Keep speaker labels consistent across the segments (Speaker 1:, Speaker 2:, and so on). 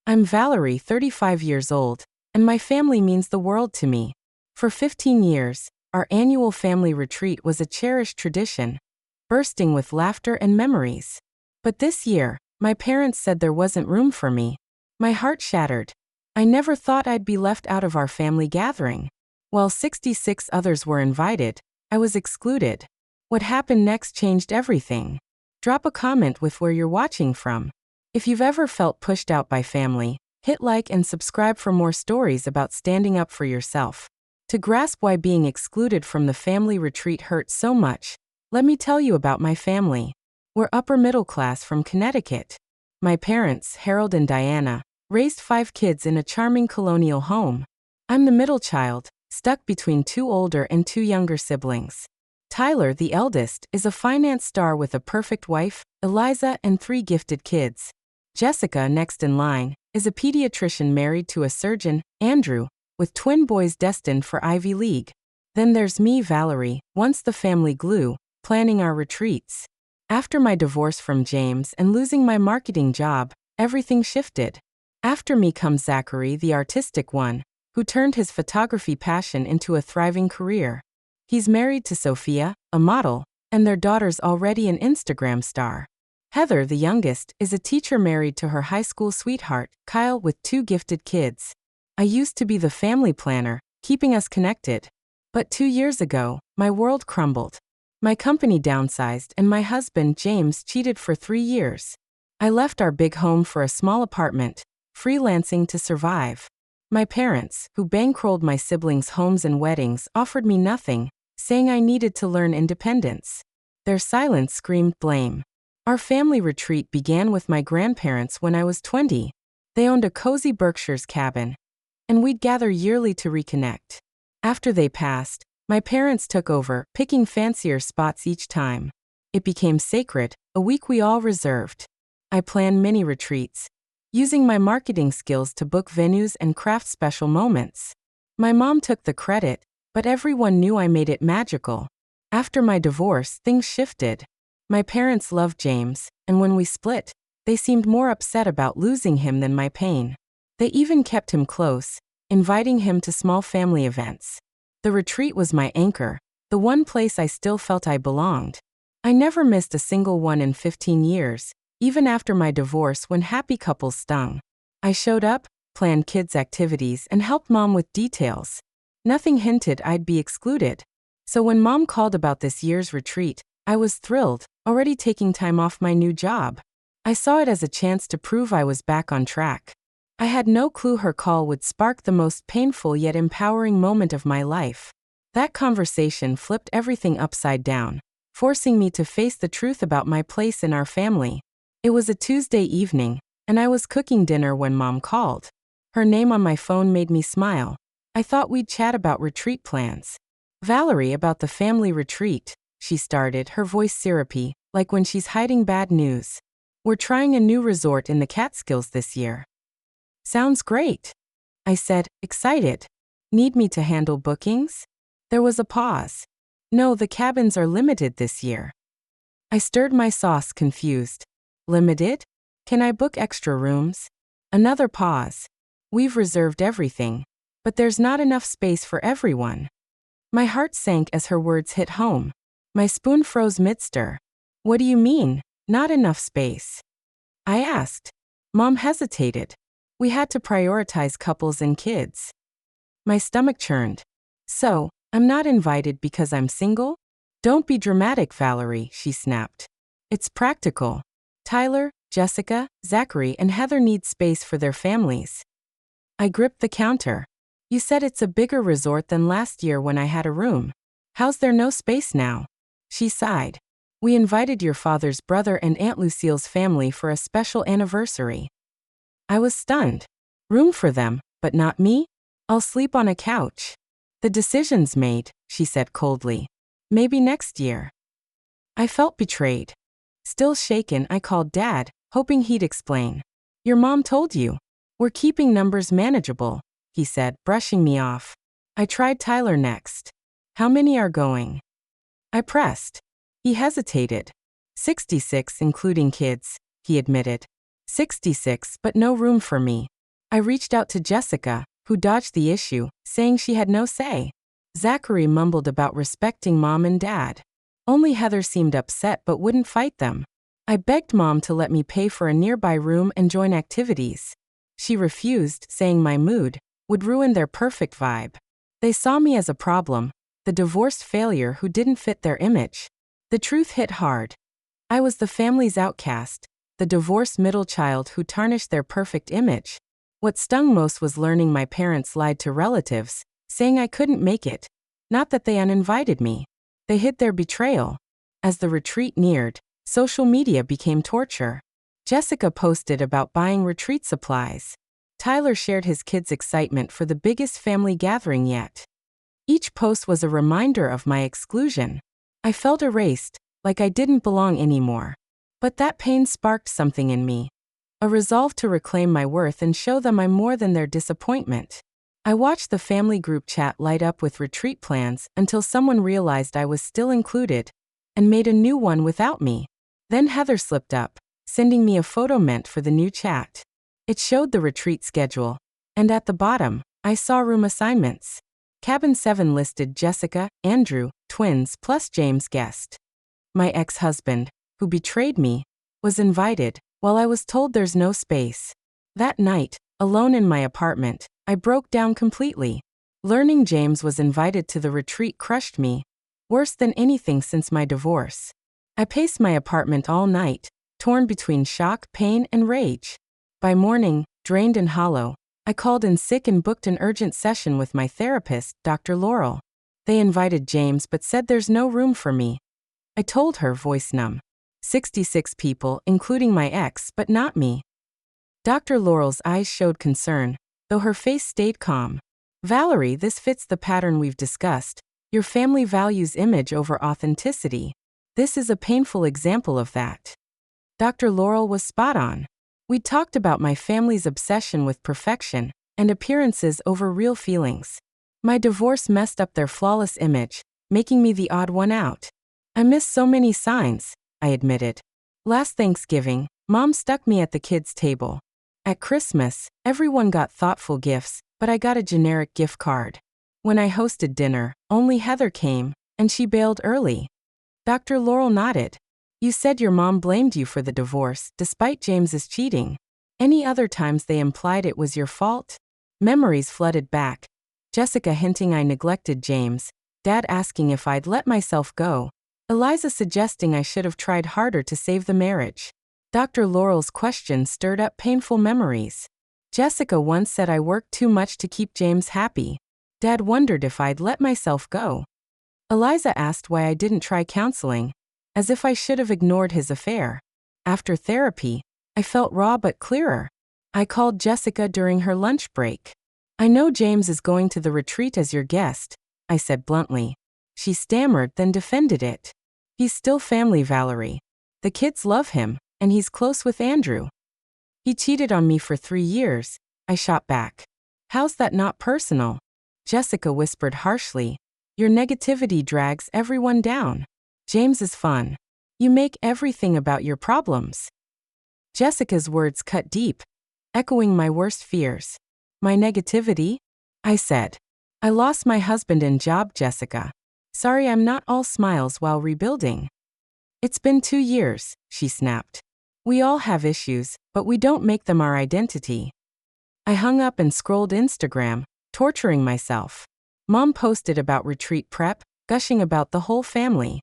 Speaker 1: I'm Valerie, 35 years old, and my family means the world to me. For 15 years, our annual family retreat was a cherished tradition, bursting with laughter and memories. But this year, my parents said there wasn't room for me. My heart shattered. I never thought I'd be left out of our family gathering. While 66 others were invited, I was excluded. What happened next changed everything. Drop a comment with where you're watching from. If you've ever felt pushed out by family, hit like and subscribe for more stories about standing up for yourself. To grasp why being excluded from the family retreat hurt so much, let me tell you about my family. We're upper middle class from Connecticut. My parents, Harold and Diana, raised 5 kids in a charming colonial home. I'm the middle child, stuck between 2 older and 2 younger siblings. Tyler, the eldest, is a finance star with a perfect wife, Eliza, and 3 gifted kids. Jessica, next in line, is a pediatrician married to a surgeon, Andrew, with twin boys destined for Ivy League. Then there's me, Valerie, once the family glue, planning our retreats. After my divorce from James and losing my marketing job, everything shifted. After me comes Zachary, the artistic one, who turned his photography passion into a thriving career. He's married to Sophia, a model, and their daughter's already an Instagram star. Heather, the youngest, is a teacher married to her high school sweetheart, Kyle, with 2 gifted kids. I used to be the family planner, keeping us connected. But 2 years ago, my world crumbled. My company downsized and my husband, James, cheated for 3 years. I left our big home for a small apartment, freelancing to survive. My parents, who bankrolled my siblings' homes and weddings, offered me nothing, saying I needed to learn independence. Their silence screamed blame. Our family retreat began with my grandparents when I was 20. They owned a cozy Berkshire's cabin, and we'd gather yearly to reconnect. After they passed, my parents took over, picking fancier spots each time. It became sacred, a week we all reserved. I planned mini retreats, using my marketing skills to book venues and craft special moments. My mom took the credit, but everyone knew I made it magical. After my divorce, things shifted. My parents loved James, and when we split, they seemed more upset about losing him than my pain. They even kept him close, inviting him to small family events. The retreat was my anchor, the one place I still felt I belonged. I never missed a single one in 15 years, even after my divorce when happy couples stung. I showed up, planned kids' activities, and helped mom with details. Nothing hinted I'd be excluded. So when mom called about this year's retreat, I was thrilled, already taking time off my new job. I saw it as a chance to prove I was back on track. I had no clue her call would spark the most painful yet empowering moment of my life. That conversation flipped everything upside down, forcing me to face the truth about my place in our family. It was a Tuesday evening, and I was cooking dinner when mom called. Her name on my phone made me smile. I thought we'd chat about retreat plans. Valerie, about the family retreat, she started, her voice syrupy, like when she's hiding bad news. We're trying a new resort in the Catskills this year. Sounds great, I said, excited. Need me to handle bookings? There was a pause. No, the cabins are limited this year. I stirred my sauce, confused. Limited? Can I book extra rooms? Another pause. We've reserved everything, but there's not enough space for everyone. My heart sank as her words hit home. My spoon froze mid-stir. What do you mean, not enough space? I asked. Mom hesitated. We had to prioritize couples and kids. My stomach churned. So, I'm not invited because I'm single? Don't be dramatic, Valerie, she snapped. It's practical. Tyler, Jessica, Zachary, and Heather need space for their families. I gripped the counter. You said it's a bigger resort than last year when I had a room. How's there no space now? She sighed. We invited your father's brother and Aunt Lucille's family for a special anniversary. I was stunned. Room for them, but not me? I'll sleep on a couch. The decision's made, she said coldly. Maybe next year. I felt betrayed. Still shaken, I called Dad, hoping he'd explain. Your mom told you. We're keeping numbers manageable, he said, brushing me off. I tried Tyler next. How many are going? I pressed. He hesitated. 66, including kids, he admitted. 66, but no room for me. I reached out to Jessica, who dodged the issue, saying she had no say. Zachary mumbled about respecting Mom and Dad. Only Heather seemed upset but wouldn't fight them. I begged Mom to let me pay for a nearby room and join activities. She refused, saying my mood would ruin their perfect vibe. They saw me as a problem, the divorced failure who didn't fit their image. The truth hit hard. I was the family's outcast, the divorced middle child who tarnished their perfect image. What stung most was learning my parents lied to relatives, saying I couldn't make it. Not that they uninvited me. They hid their betrayal. As the retreat neared, social media became torture. Jessica posted about buying retreat supplies. Tyler shared his kids' excitement for the biggest family gathering yet. Each post was a reminder of my exclusion. I felt erased, like I didn't belong anymore. But that pain sparked something in me. A resolve to reclaim my worth and show them I'm more than their disappointment. I watched the family group chat light up with retreat plans until someone realized I was still included and made a new one without me. Then Heather slipped up, sending me a photo meant for the new chat. It showed the retreat schedule, and at the bottom, I saw room assignments. Cabin 7 listed Jessica, Andrew, twins plus James guest. My ex-husband, who betrayed me, was invited, while I was told there's no space. That night, alone in my apartment, I broke down completely. Learning James was invited to the retreat crushed me, worse than anything since my divorce. I paced my apartment all night, torn between shock, pain, and rage. By morning, drained and hollow, I called in sick and booked an urgent session with my therapist, Dr. Laurel. They invited James but said there's no room for me. I told her, voice numb. 66 people, including my ex, but not me. Dr. Laurel's eyes showed concern, though her face stayed calm. Valerie, this fits the pattern we've discussed. Your family values image over authenticity. This is a painful example of that. Dr. Laurel was spot on. We talked about my family's obsession with perfection and appearances over real feelings. My divorce messed up their flawless image, making me the odd one out. I missed so many signs, I admitted. Last Thanksgiving, Mom stuck me at the kids' table. At Christmas, everyone got thoughtful gifts, but I got a generic gift card. When I hosted dinner, only Heather came, and she bailed early. Dr. Laurel nodded. You said your mom blamed you for the divorce, despite James's cheating. Any other times they implied it was your fault? Memories flooded back. Jessica hinting I neglected James, Dad asking if I'd let myself go, Eliza suggesting I should have tried harder to save the marriage. Dr. Laurel's question stirred up painful memories. Jessica once said I worked too much to keep James happy. Dad wondered if I'd let myself go. Eliza asked why I didn't try counseling, as if I should have ignored his affair. After therapy, I felt raw but clearer. I called Jessica during her lunch break. I know James is going to the retreat as your guest, I said bluntly. She stammered, then defended it. He's still family, Valerie. The kids love him, and he's close with Andrew. He cheated on me for 3 years, I shot back. How's that not personal? Jessica whispered harshly. Your negativity drags everyone down. James is fun. You make everything about your problems. Jessica's words cut deep, echoing my worst fears. My negativity? I said. I lost my husband and job, Jessica. Sorry, I'm not all smiles while rebuilding. It's been 2 years, she snapped. We all have issues, but we don't make them our identity. I hung up and scrolled Instagram, torturing myself. Mom posted about retreat prep, gushing about the whole family.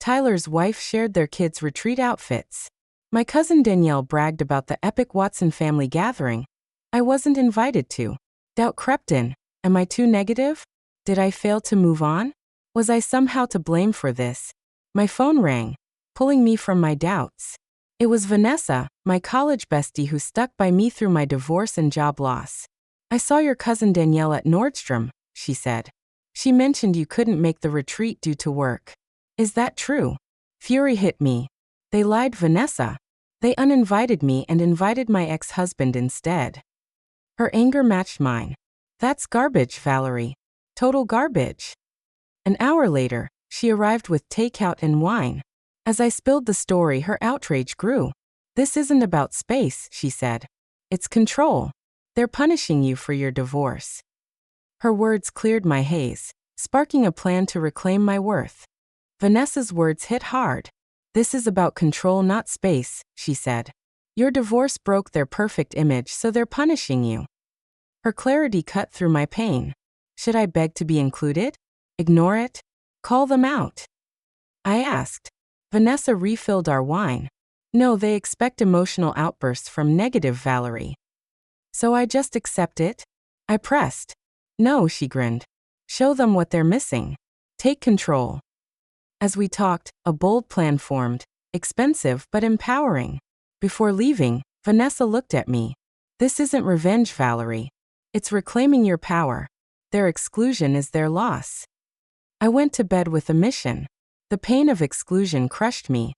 Speaker 1: Tyler's wife shared their kids' retreat outfits. My cousin Danielle bragged about the epic Watson family gathering I wasn't invited to. Doubt crept in. Am I too negative? Did I fail to move on? Was I somehow to blame for this? My phone rang, pulling me from my doubts. It was Vanessa, my college bestie who stuck by me through my divorce and job loss. I saw your cousin Danielle at Nordstrom, she said. She mentioned you couldn't make the retreat due to work. Is that true? Fury hit me. They lied, Vanessa. They uninvited me and invited my ex-husband instead. Her anger matched mine. That's garbage, Valerie. Total garbage. An hour later, she arrived with takeout and wine. As I spilled the story, her outrage grew. This isn't about space, she said. It's control. They're punishing you for your divorce. Her words cleared my haze, sparking a plan to reclaim my worth. Vanessa's words hit hard. This is about control, not space, she said. Your divorce broke their perfect image, so they're punishing you. Her clarity cut through my pain. Should I beg to be included? Ignore it? Call them out? I asked. Vanessa refilled our wine. No, they expect emotional outbursts from negative Valerie. So I just accept it? I pressed. No, she grinned. Show them what they're missing. Take control. As we talked, a bold plan formed, expensive but empowering. Before leaving, Vanessa looked at me. This isn't revenge, Valerie. It's reclaiming your power. Their exclusion is their loss. I went to bed with a mission. The pain of exclusion crushed me.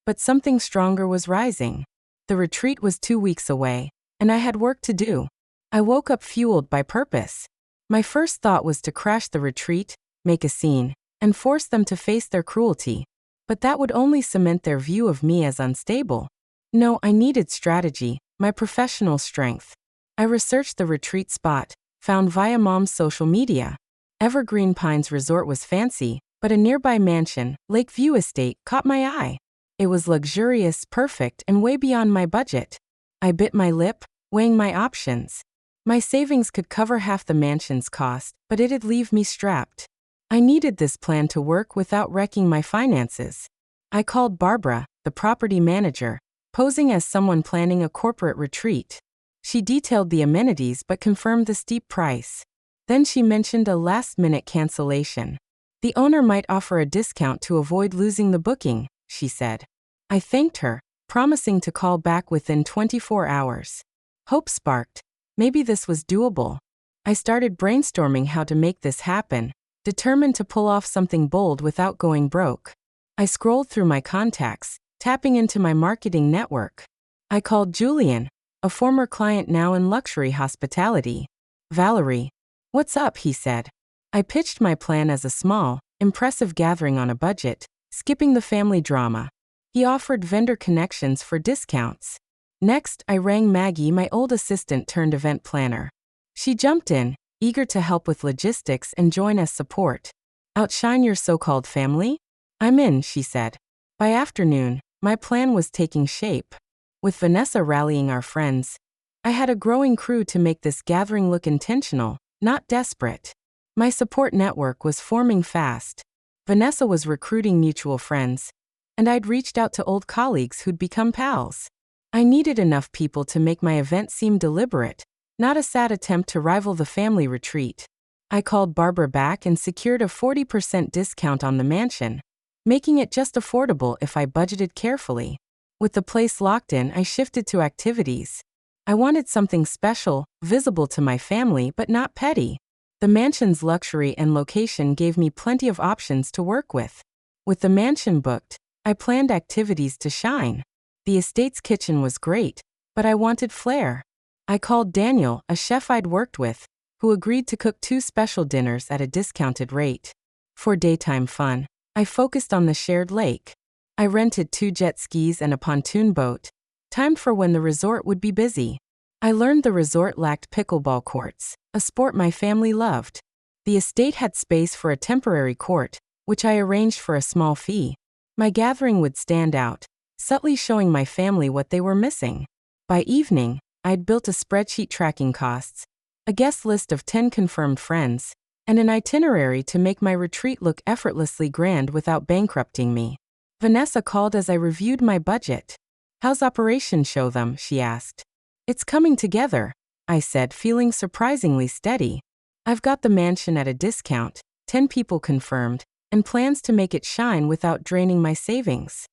Speaker 1: But something stronger was rising. The retreat was 2 weeks away, and I had work to do. I woke up fueled by purpose. My first thought was to crash the retreat, make a scene, and force them to face their cruelty. But that would only cement their view of me as unstable. No, I needed strategy, my professional strength. I researched the retreat spot, found via Mom's social media. Evergreen Pines Resort was fancy, but a nearby mansion, Lakeview Estate, caught my eye. It was luxurious, perfect, and way beyond my budget. I bit my lip, weighing my options. My savings could cover half the mansion's cost, but it'd leave me strapped. I needed this plan to work without wrecking my finances. I called Barbara, the property manager, posing as someone planning a corporate retreat. She detailed the amenities but confirmed the steep price. Then she mentioned a last-minute cancellation. The owner might offer a discount to avoid losing the booking, she said. I thanked her, promising to call back within 24 hours. Hope sparked. Maybe this was doable. I started brainstorming how to make this happen, determined to pull off something bold without going broke. I scrolled through my contacts, tapping into my marketing network. I called Julian, a former client now in luxury hospitality. Valerie, what's up, he said. I pitched my plan as a small, impressive gathering on a budget, skipping the family drama. He offered vendor connections for discounts. Next, I rang Maggie, my old assistant turned event planner. She jumped in, eager to help with logistics and join as support. Outshine your so-called family? I'm in, she said. By afternoon, my plan was taking shape. With Vanessa rallying our friends, I had a growing crew to make this gathering look intentional, not desperate. My support network was forming fast. Vanessa was recruiting mutual friends, and I'd reached out to old colleagues who'd become pals. I needed enough people to make my event seem deliberate, not a sad attempt to rival the family retreat. I called Barbara back and secured a 40% discount on the mansion, making it just affordable if I budgeted carefully. With the place locked in, I shifted to activities. I wanted something special, visible to my family but not petty. The mansion's luxury and location gave me plenty of options to work with. With the mansion booked, I planned activities to shine. The estate's kitchen was great, but I wanted flair. I called Daniel, a chef I'd worked with, who agreed to cook 2 special dinners at a discounted rate. For daytime fun, I focused on the shared lake. I rented 2 jet skis and a pontoon boat, timed for when the resort would be busy. I learned the resort lacked pickleball courts, a sport my family loved. The estate had space for a temporary court, which I arranged for a small fee. My gathering would stand out, subtly showing my family what they were missing. By evening, I'd built a spreadsheet tracking costs, a guest list of 10 confirmed friends, and an itinerary to make my retreat look effortlessly grand without bankrupting me. Vanessa called as I reviewed my budget. How's Operation Show Them? She asked. It's coming together, I said, feeling surprisingly steady. I've got the mansion at a discount, 10 people confirmed, and plans to make it shine without draining my savings.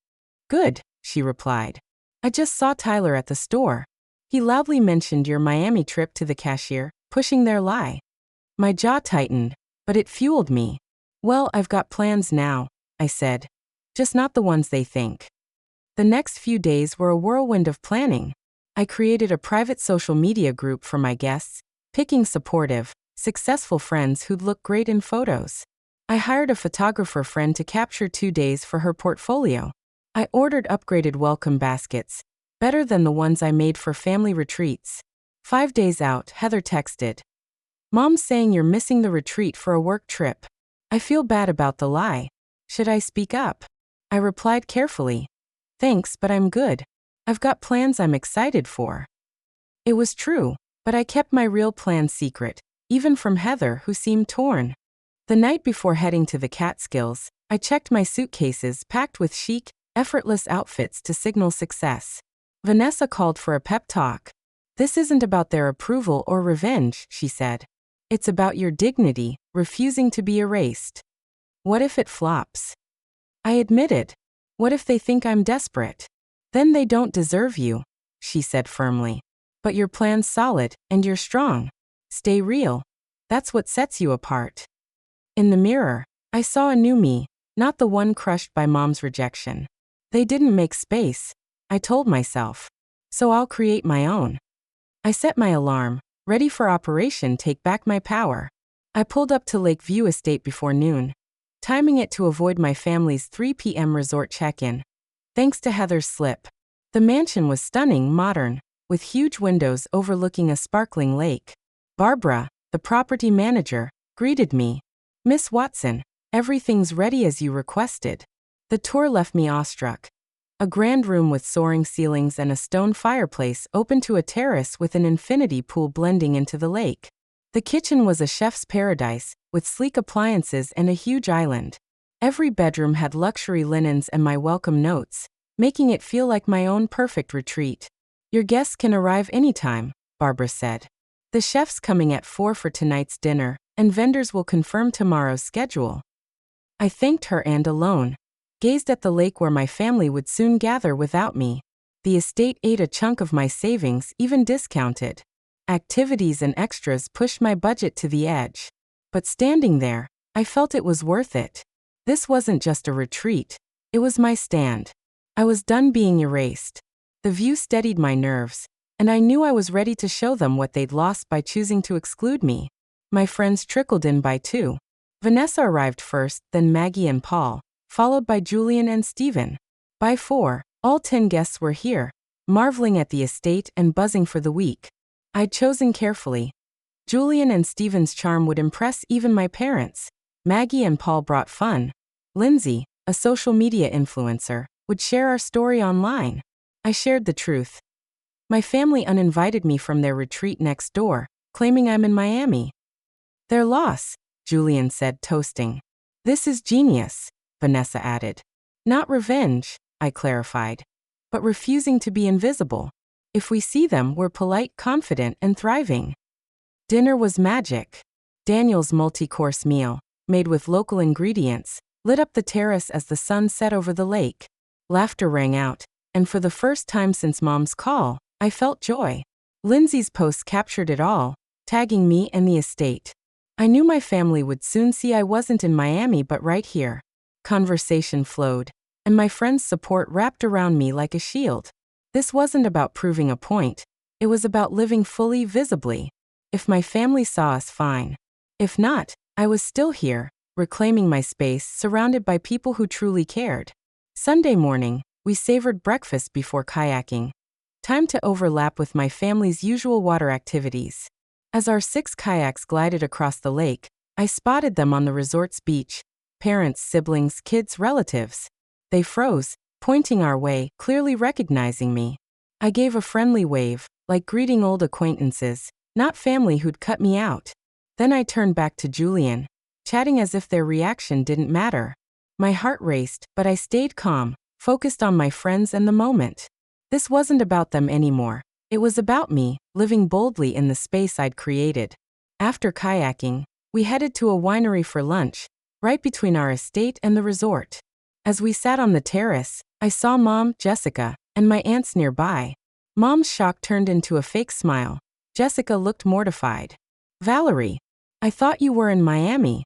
Speaker 1: Good, she replied. I just saw Tyler at the store. He loudly mentioned your Miami trip to the cashier, pushing their lie. My jaw tightened, but it fueled me. Well, I've got plans now, I said. Just not the ones they think. The next few days were a whirlwind of planning. I created a private social media group for my guests, picking supportive, successful friends who'd look great in photos. I hired a photographer friend to capture 2 days for her portfolio. I ordered upgraded welcome baskets, better than the ones I made for family retreats. 5 days out, Heather texted. Mom's saying you're missing the retreat for a work trip. I feel bad about the lie. Should I speak up? I replied carefully. Thanks, but I'm good. I've got plans I'm excited for. It was true, but I kept my real plans secret, even from Heather, who seemed torn. The night before heading to the Catskills, I checked my suitcases packed with chic, effortless outfits to signal success. Vanessa called for a pep talk. This isn't about their approval or revenge, she said. It's about your dignity, refusing to be erased. What if it flops? I admitted. What if they think I'm desperate? Then they don't deserve you, she said firmly. But your plan's solid, and you're strong. Stay real. That's what sets you apart. In the mirror, I saw a new me, not the one crushed by Mom's rejection. They didn't make space, I told myself. So I'll create my own. I set my alarm, ready for Operation Take Back My Power. I pulled up to Lakeview Estate before noon, timing it to avoid my family's 3 p.m. resort check-in. Thanks to Heather's slip. The mansion was stunning, modern, with huge windows overlooking a sparkling lake. Barbara, the property manager, greeted me. Miss Watson, everything's ready as you requested. The tour left me awestruck. A grand room with soaring ceilings and a stone fireplace open to a terrace with an infinity pool blending into the lake. The kitchen was a chef's paradise, with sleek appliances and a huge island. Every bedroom had luxury linens and my welcome notes, making it feel like my own perfect retreat. Your guests can arrive anytime, Barbara said. The chef's coming at 4 for tonight's dinner, and vendors will confirm tomorrow's schedule. I thanked her and alone gazed at the lake where my family would soon gather without me. The estate ate a chunk of my savings, even discounted. Activities and extras pushed my budget to the edge. But standing there, I felt it was worth it. This wasn't just a retreat. It was my stand. I was done being erased. The view steadied my nerves, and I knew I was ready to show them what they'd lost by choosing to exclude me. My friends trickled in by 2. Vanessa arrived first, then Maggie and Paul, followed by Julian and Stephen. By 4, all 10 guests were here, marveling at the estate and buzzing for the week. I'd chosen carefully. Julian and Stephen's charm would impress even my parents. Maggie and Paul brought fun. Lindsay, a social media influencer, would share our story online. I shared the truth. My family uninvited me from their retreat next door, claiming I'm in Miami. Their loss, Julian said, toasting. This is genius, Vanessa added. Not revenge, I clarified, but refusing to be invisible. If we see them, we're polite, confident, and thriving. Dinner was magic. Daniel's multi-course meal, made with local ingredients, lit up the terrace as the sun set over the lake. Laughter rang out, and for the first time since Mom's call, I felt joy. Lindsay's post captured it all, tagging me and the estate. I knew my family would soon see I wasn't in Miami but right here. Conversation flowed, and my friends' support wrapped around me like a shield. This wasn't about proving a point. It was about living fully, visibly. If my family saw us, fine. If not, I was still here, reclaiming my space, surrounded by people who truly cared. Sunday morning, we savored breakfast before kayaking. Time to overlap with my family's usual water activities. As our 6 kayaks glided across the lake, I spotted them on the resort's beach. Parents, siblings, kids, relatives. They froze, pointing our way, clearly recognizing me. I gave a friendly wave, like greeting old acquaintances, not family who'd cut me out. Then I turned back to Julian, chatting as if their reaction didn't matter. My heart raced, but I stayed calm, focused on my friends and the moment. This wasn't about them anymore. It was about me, living boldly in the space I'd created. After kayaking, we headed to a winery for lunch, right between our estate and the resort. As we sat on the terrace, I saw Mom, Jessica, and my aunts nearby. Mom's shock turned into a fake smile. Jessica looked mortified. Valerie, I thought you were in Miami.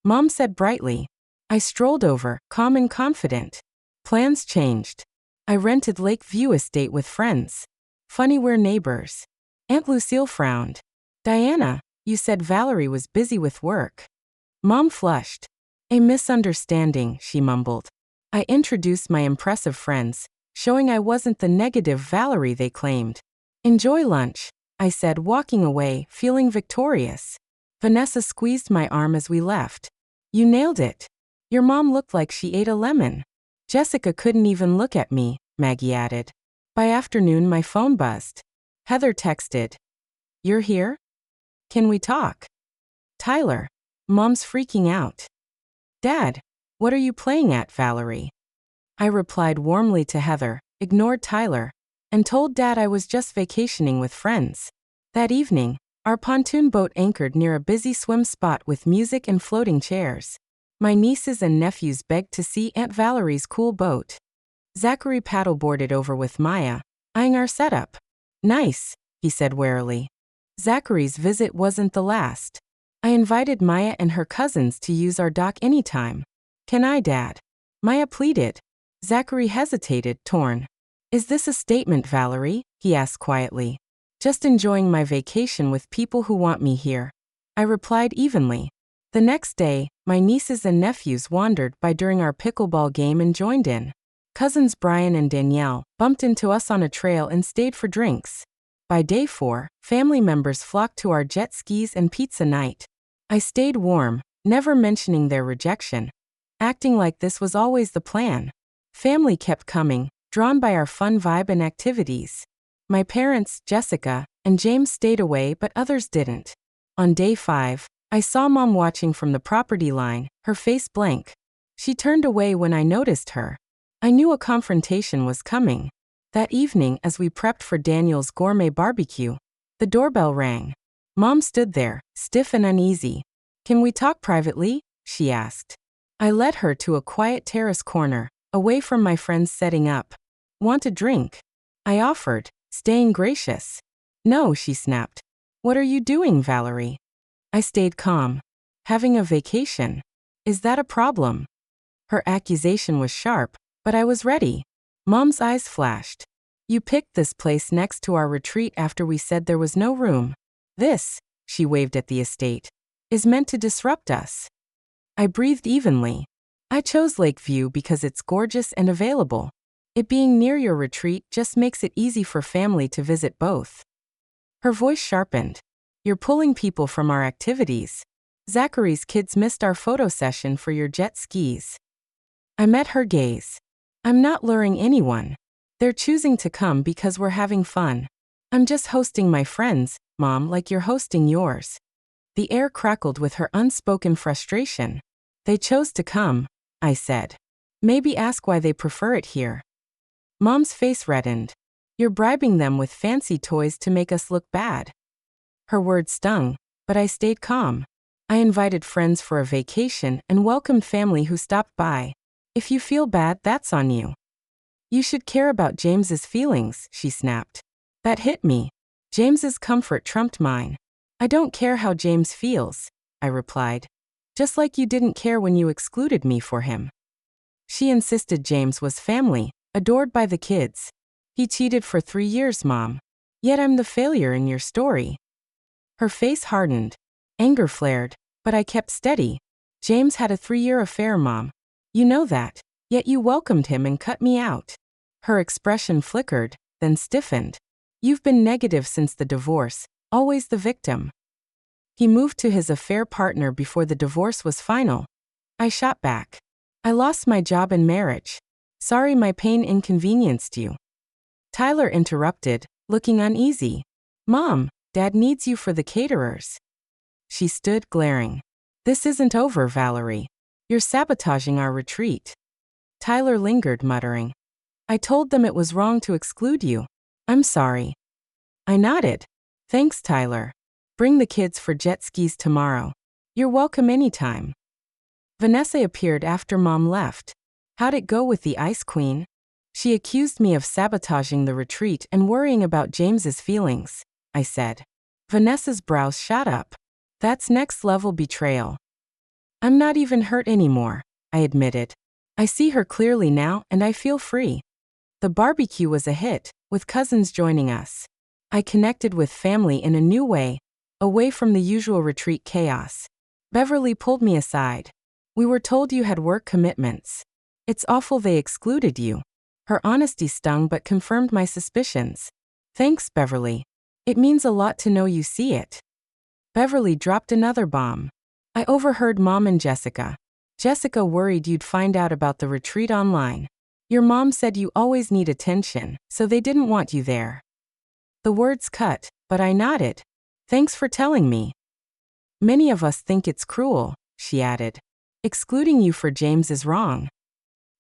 Speaker 1: Mom said brightly. I strolled over, calm and confident. Plans changed. I rented Lakeview Estate with friends. Funny, we're neighbors. Aunt Lucille frowned. Diana, you said Valerie was busy with work. Mom flushed. A misunderstanding, she mumbled. I introduced my impressive friends, showing I wasn't the negative Valerie they claimed. Enjoy lunch, I said, walking away, feeling victorious. Vanessa squeezed my arm as we left. You nailed it. Your mom looked like she ate a lemon. Jessica couldn't even look at me, Maggie added. By afternoon, my phone buzzed. Heather texted. You're here? Can we talk? Tyler. Mom's freaking out. Dad, what are you playing at, Valerie? I replied warmly to Heather, ignored Tyler, and told Dad I was just vacationing with friends. That evening, our pontoon boat anchored near a busy swim spot with music and floating chairs. My nieces and nephews begged to see Aunt Valerie's cool boat. Zachary paddleboarded over with Maya, eyeing our setup. Nice, he said warily. Zachary's visit wasn't the last. I invited Maya and her cousins to use our dock anytime. Can I, Dad? Maya pleaded. Zachary hesitated, torn. Is this a statement, Valerie? He asked quietly. Just enjoying my vacation with people who want me here. I replied evenly. The next day, my nieces and nephews wandered by during our pickleball game and joined in. Cousins Brian and Danielle bumped into us on a trail and stayed for drinks. By day 4, family members flocked to our jet skis and pizza night. I stayed warm, never mentioning their rejection, acting like this was always the plan. Family kept coming, drawn by our fun vibe and activities. My parents, Jessica, and James stayed away, but others didn't. On day 5, I saw Mom watching from the property line, her face blank. She turned away when I noticed her. I knew a confrontation was coming. That evening, as we prepped for Daniel's gourmet barbecue, the doorbell rang. Mom stood there, stiff and uneasy. Can we talk privately? She asked. I led her to a quiet terrace corner, away from my friends setting up. Want a drink? I offered, staying gracious. No, she snapped. What are you doing, Valerie? I stayed calm. Having a vacation. Is that a problem? Her accusation was sharp, but I was ready. Mom's eyes flashed. You picked this place next to our retreat after we said there was no room. This, she waved at the estate, is meant to disrupt us. I breathed evenly. I chose Lakeview because it's gorgeous and available. It being near your retreat just makes it easy for family to visit both. Her voice sharpened. You're pulling people from our activities. Zachary's kids missed our photo session for your jet skis. I met her gaze. I'm not luring anyone. They're choosing to come because we're having fun. I'm just hosting my friends, Mom, like you're hosting yours. The air crackled with her unspoken frustration. They chose to come, I said. Maybe ask why they prefer it here. Mom's face reddened. You're bribing them with fancy toys to make us look bad. Her words stung, but I stayed calm. I invited friends for a vacation and welcomed family who stopped by. If you feel bad, that's on you. You should care about James's feelings, she snapped. That hit me. James's comfort trumped mine. I don't care how James feels, I replied. Just like you didn't care when you excluded me for him. She insisted James was family, adored by the kids. He cheated for 3 years, Mom. Yet I'm the failure in your story. Her face hardened. Anger flared, but I kept steady. James had a 3-year affair, Mom. You know that, yet you welcomed him and cut me out. Her expression flickered, then stiffened. You've been negative since the divorce, always the victim. He moved to his affair partner before the divorce was final. I shot back. I lost my job and marriage. Sorry my pain inconvenienced you. Tyler interrupted, looking uneasy. Mom, Dad needs you for the caterers. She stood, glaring. This isn't over, Valerie. You're sabotaging our retreat. Tyler lingered, muttering. I told them it was wrong to exclude you. I'm sorry. I nodded. Thanks, Tyler. Bring the kids for jet skis tomorrow. You're welcome anytime. Vanessa appeared after Mom left. How'd it go with the Ice Queen? She accused me of sabotaging the retreat and worrying about James's feelings, I said. Vanessa's brows shot up. That's next-level betrayal. I'm not even hurt anymore, I admitted. I see her clearly now and I feel free. The barbecue was a hit, with cousins joining us. I connected with family in a new way, away from the usual retreat chaos. Beverly pulled me aside. We were told you had work commitments. It's awful they excluded you. Her honesty stung but confirmed my suspicions. Thanks, Beverly. It means a lot to know you see it. Beverly dropped another bomb. I overheard Mom and Jessica. Jessica worried you'd find out about the retreat online. Your mom said you always need attention, so they didn't want you there. The words cut, but I nodded. Thanks for telling me. Many of us think it's cruel, she added. Excluding you for James is wrong.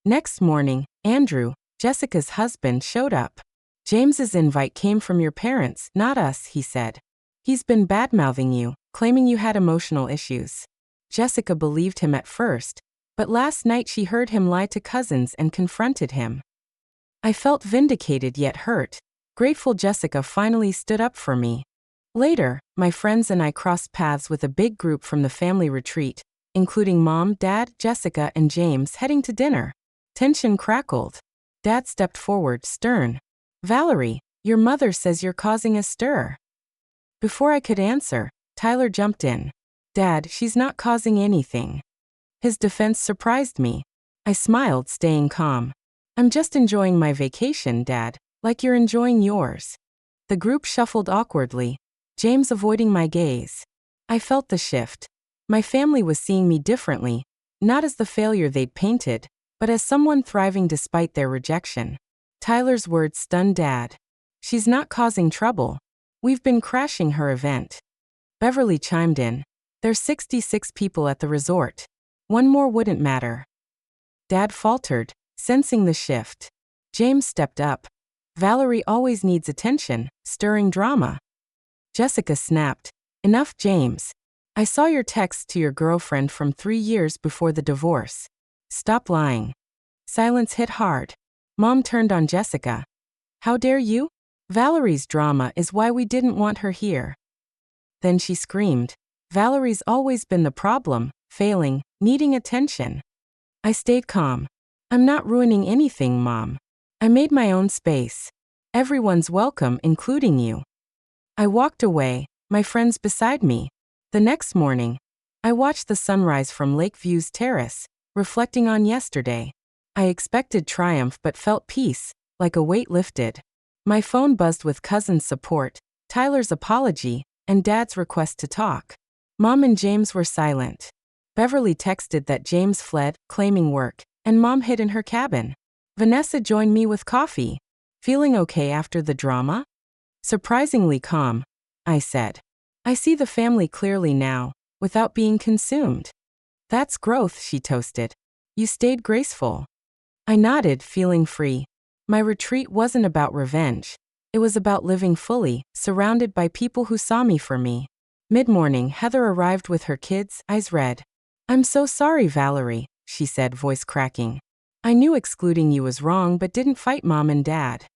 Speaker 1: Next morning, Andrew, Jessica's husband, showed up. James's invite came from your parents, not us, he said. He's been badmouthing you, claiming you had emotional issues. Jessica believed him at first, but last night she heard him lie to cousins and confronted him. I felt vindicated yet hurt, grateful Jessica finally stood up for me. Later, my friends and I crossed paths with a big group from the family retreat, including Mom, Dad, Jessica, and James heading to dinner. Tension crackled. Dad stepped forward, stern. Valerie, your mother says you're causing a stir. Before I could answer, Tyler jumped in. Dad, she's not causing anything. His defense surprised me. I smiled, staying calm. I'm just enjoying my vacation, Dad, like you're enjoying yours. The group shuffled awkwardly, James avoiding my gaze. I felt the shift. My family was seeing me differently, not as the failure they'd painted, but as someone thriving despite their rejection. Tyler's words stunned Dad. She's not causing trouble. We've been crashing her event. Beverly chimed in. There's 66 people at the resort. One more wouldn't matter. Dad faltered, sensing the shift. James stepped up. Valerie always needs attention, stirring drama. Jessica snapped. Enough, James. I saw your text to your girlfriend from 3 years before the divorce. Stop lying. Silence hit hard. Mom turned on Jessica. How dare you? Valerie's drama is why we didn't want her here. Then she screamed. Valerie's always been the problem, failing, needing attention. I stayed calm. I'm not ruining anything, Mom. I made my own space. Everyone's welcome, including you. I walked away, my friends beside me. The next morning, I watched the sunrise from Lakeview's terrace, reflecting on yesterday. I expected triumph but felt peace, like a weight lifted. My phone buzzed with cousins' support, Tyler's apology, and Dad's request to talk. Mom and James were silent. Beverly texted that James fled, claiming work, and Mom hid in her cabin. Vanessa joined me with coffee. Feeling okay after the drama? Surprisingly calm, I said. I see the family clearly now, without being consumed. That's growth, she toasted. You stayed graceful. I nodded, feeling free. My retreat wasn't about revenge. It was about living fully, surrounded by people who saw me for me. Mid-morning, Heather arrived with her kids, eyes red. I'm so sorry, Valerie, she said, voice cracking. I knew excluding you was wrong but didn't fight Mom and Dad.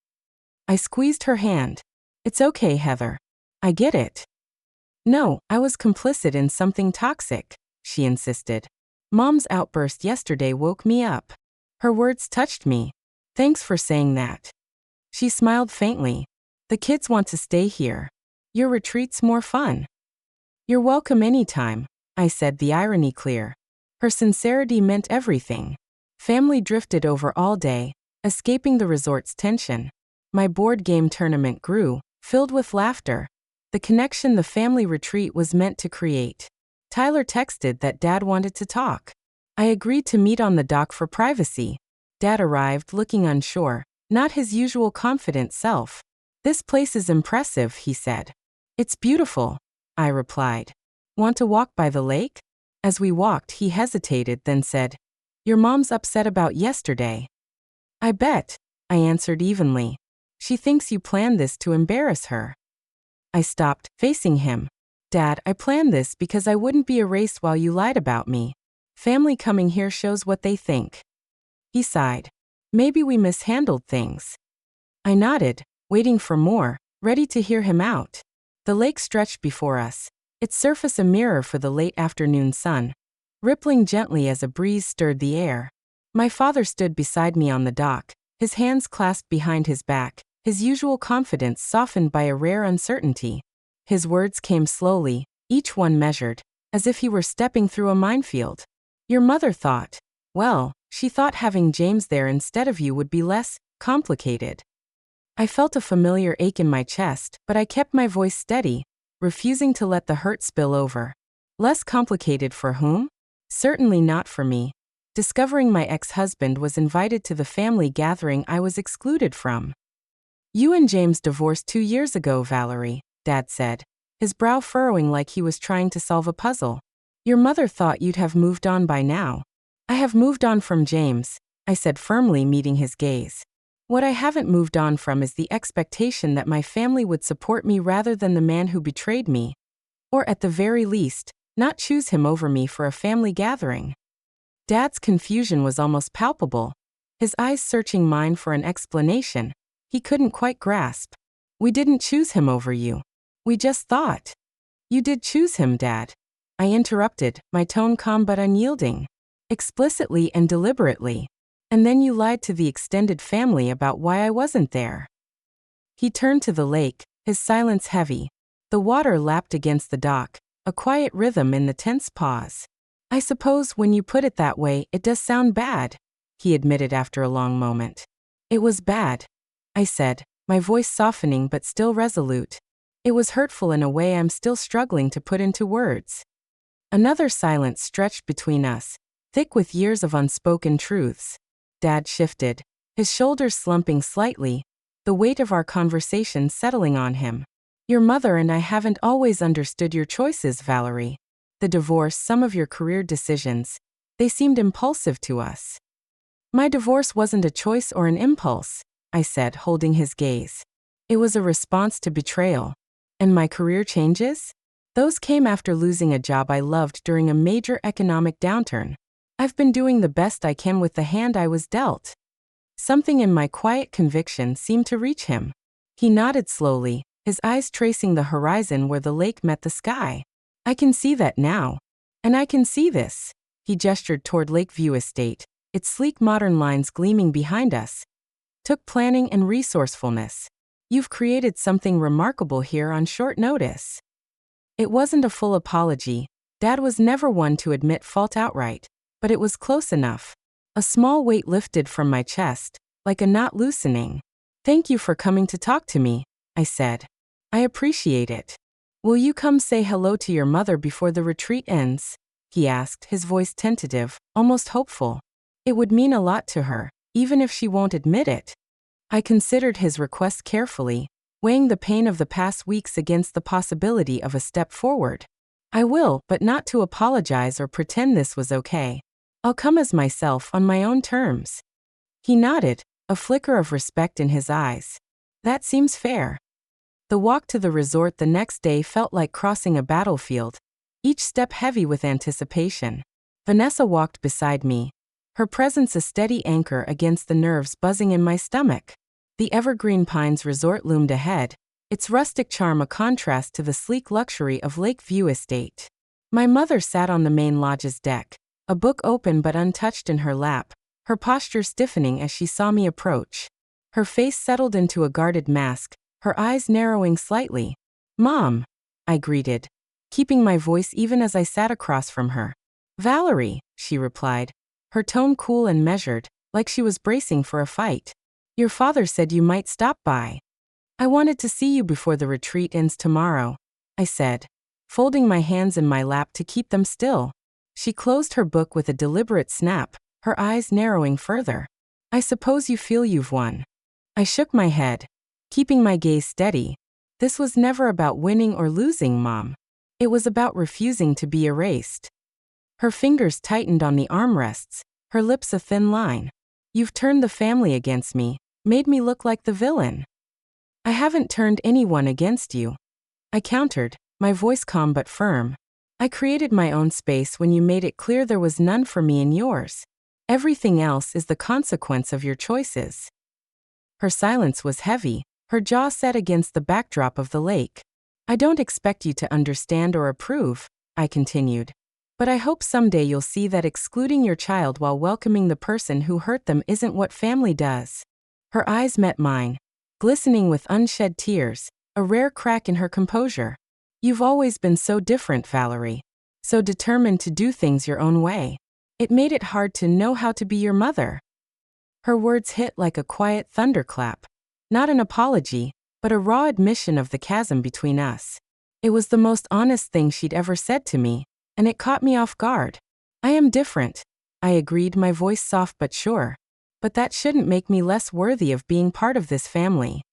Speaker 1: I squeezed her hand. It's okay, Heather. I get it. No, I was complicit in something toxic, she insisted. Mom's outburst yesterday woke me up. Her words touched me. Thanks for saying that. She smiled faintly. The kids want to stay here. Your retreat's more fun. You're welcome anytime, I said, the irony clear. Her sincerity meant everything. Family drifted over all day, escaping the resort's tension. My board game tournament grew, filled with laughter. The connection the family retreat was meant to create. Tyler texted that Dad wanted to talk. I agreed to meet on the dock for privacy. Dad arrived looking unsure, not his usual confident self. This place is impressive, he said. It's beautiful, I replied. Want to walk by the lake? As we walked, he hesitated, then said, Your mom's upset about yesterday. I bet, I answered evenly. She thinks you planned this to embarrass her. I stopped, facing him. Dad, I planned this because I wouldn't be erased while you lied about me. Family coming here shows what they think. He sighed. Maybe we mishandled things. I nodded, waiting for more, ready to hear him out. The lake stretched before us, its surface a mirror for the late afternoon sun, rippling gently as a breeze stirred the air. My father stood beside me on the dock, his hands clasped behind his back, his usual confidence softened by a rare uncertainty. His words came slowly, each one measured, as if he were stepping through a minefield. Your mother thought, well, she thought having James there instead of you would be less complicated. I felt a familiar ache in my chest, but I kept my voice steady, refusing to let the hurt spill over. Less complicated for whom? Certainly not for me. Discovering my ex-husband was invited to the family gathering I was excluded from. You and James divorced 2 years ago, Valerie, Dad said, his brow furrowing like he was trying to solve a puzzle. Your mother thought you'd have moved on by now. I have moved on from James, I said firmly, meeting his gaze. What I haven't moved on from is the expectation that my family would support me rather than the man who betrayed me. Or at the very least, not choose him over me for a family gathering. Dad's confusion was almost palpable, his eyes searching mine for an explanation he couldn't quite grasp. We didn't choose him over you. We just thought. You did choose him, Dad. I interrupted, my tone calm but unyielding. Explicitly and deliberately. And then you lied to the extended family about why I wasn't there. He turned to the lake, his silence heavy. The water lapped against the dock, a quiet rhythm in the tense pause. I suppose when you put it that way, it does sound bad, he admitted after a long moment. It was bad, I said, my voice softening but still resolute. It was hurtful in a way I'm still struggling to put into words. Another silence stretched between us, thick with years of unspoken truths. Dad shifted, his shoulders slumping slightly, the weight of our conversation settling on him. Your mother and I haven't always understood your choices, Valerie. The divorce, some of your career decisions, they seemed impulsive to us. My divorce wasn't a choice or an impulse, I said, holding his gaze. It was a response to betrayal. And my career changes? Those came after losing a job I loved during a major economic downturn. I've been doing the best I can with the hand I was dealt. Something in my quiet conviction seemed to reach him. He nodded slowly, his eyes tracing the horizon where the lake met the sky. I can see that now. And I can see this. He gestured toward Lakeview Estate, its sleek modern lines gleaming behind us. Took planning and resourcefulness. You've created something remarkable here on short notice. It wasn't a full apology. Dad was never one to admit fault outright, but it was close enough. A small weight lifted from my chest, like a knot loosening. Thank you for coming to talk to me, I said. I appreciate it. Will you come say hello to your mother before the retreat ends? He asked, his voice tentative, almost hopeful. It would mean a lot to her, even if she won't admit it. I considered his request carefully, weighing the pain of the past weeks against the possibility of a step forward. I will, but not to apologize or pretend this was okay. I'll come as myself on my own terms. He nodded, a flicker of respect in his eyes. That seems fair. The walk to the resort the next day felt like crossing a battlefield, each step heavy with anticipation. Vanessa walked beside me, her presence a steady anchor against the nerves buzzing in my stomach. The Evergreen Pines Resort loomed ahead, its rustic charm a contrast to the sleek luxury of Lakeview Estate. My mother sat on the main lodge's deck, a book open but untouched in her lap, her posture stiffening as she saw me approach. Her face settled into a guarded mask, her eyes narrowing slightly. Mom, I greeted, keeping my voice even as I sat across from her. Valerie, she replied, her tone cool and measured, like she was bracing for a fight. Your father said you might stop by. I wanted to see you before the retreat ends tomorrow, I said, folding my hands in my lap to keep them still. She closed her book with a deliberate snap, her eyes narrowing further. I suppose you feel you've won. I shook my head, keeping my gaze steady. This was never about winning or losing, Mom. It was about refusing to be erased. Her fingers tightened on the armrests, her lips a thin line. You've turned the family against me, made me look like the villain. I haven't turned anyone against you. I countered, my voice calm but firm. I created my own space when you made it clear there was none for me in yours. Everything else is the consequence of your choices. Her silence was heavy, her jaw set against the backdrop of the lake. I don't expect you to understand or approve, I continued. But I hope someday you'll see that excluding your child while welcoming the person who hurt them isn't what family does. Her eyes met mine, glistening with unshed tears, a rare crack in her composure. You've always been so different, Valerie. So determined to do things your own way. It made it hard to know how to be your mother. Her words hit like a quiet thunderclap. Not an apology, but a raw admission of the chasm between us. It was the most honest thing she'd ever said to me, and it caught me off guard. I am different, I agreed, my voice soft but sure. But that shouldn't make me less worthy of being part of this family.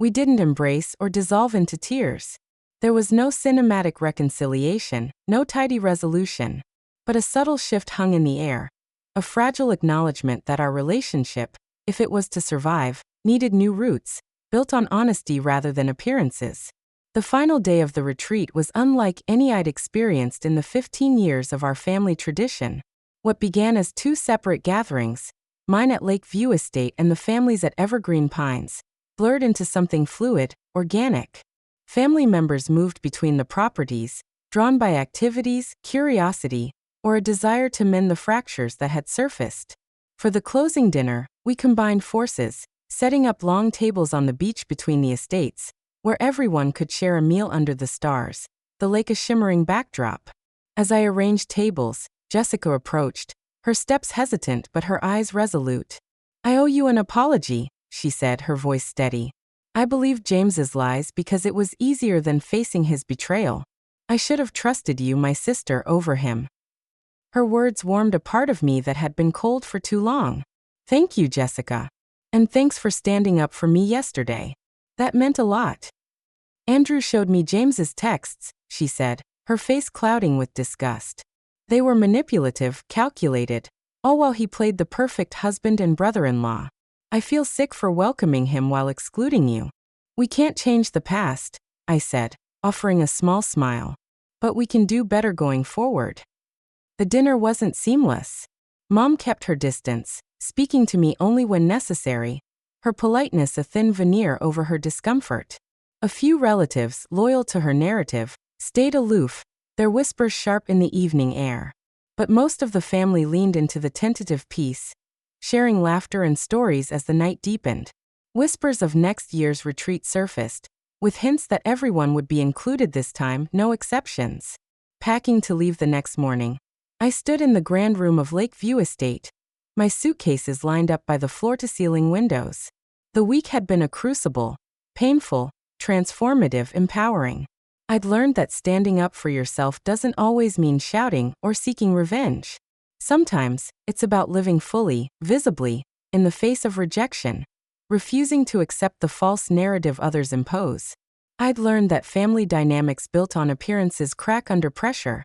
Speaker 1: We didn't embrace or dissolve into tears. There was no cinematic reconciliation, no tidy resolution. But a subtle shift hung in the air. A fragile acknowledgement that our relationship, if it was to survive, needed new roots, built on honesty rather than appearances. The final day of the retreat was unlike any I'd experienced in the 15 years of our family tradition. What began as 2 separate gatherings, mine at Lakeview Estate and the family's at Evergreen Pines, blurred into something fluid, organic. Family members moved between the properties, drawn by activities, curiosity, or a desire to mend the fractures that had surfaced. For the closing dinner, we combined forces, setting up long tables on the beach between the estates, where everyone could share a meal under the stars, the lake a shimmering backdrop. As I arranged tables, Jessica approached, her steps hesitant but her eyes resolute. "I owe you an apology," she said, her voice steady. "I believed James's lies because it was easier than facing his betrayal. I should have trusted you, my sister, over him." Her words warmed a part of me that had been cold for too long. "Thank you, Jessica. And thanks for standing up for me yesterday. That meant a lot." "Andrew showed me James's texts," she said, her face clouding with disgust. "They were manipulative, calculated, all while he played the perfect husband and brother-in-law. I feel sick for welcoming him while excluding you." "We can't change the past," I said, offering a small smile. "But we can do better going forward." The dinner wasn't seamless. Mom kept her distance, speaking to me only when necessary, her politeness a thin veneer over her discomfort. A few relatives, loyal to her narrative, stayed aloof, their whispers sharp in the evening air. But most of the family leaned into the tentative peace, sharing laughter and stories as the night deepened. Whispers of next year's retreat surfaced, with hints that everyone would be included this time, no exceptions. Packing to leave the next morning, I stood in the grand room of Lakeview Estate, my suitcases lined up by the floor-to-ceiling windows. The week had been a crucible, painful, transformative, empowering. I'd learned that standing up for yourself doesn't always mean shouting or seeking revenge. Sometimes, it's about living fully, visibly, in the face of rejection, refusing to accept the false narrative others impose. I'd learned that family dynamics built on appearances crack under pressure.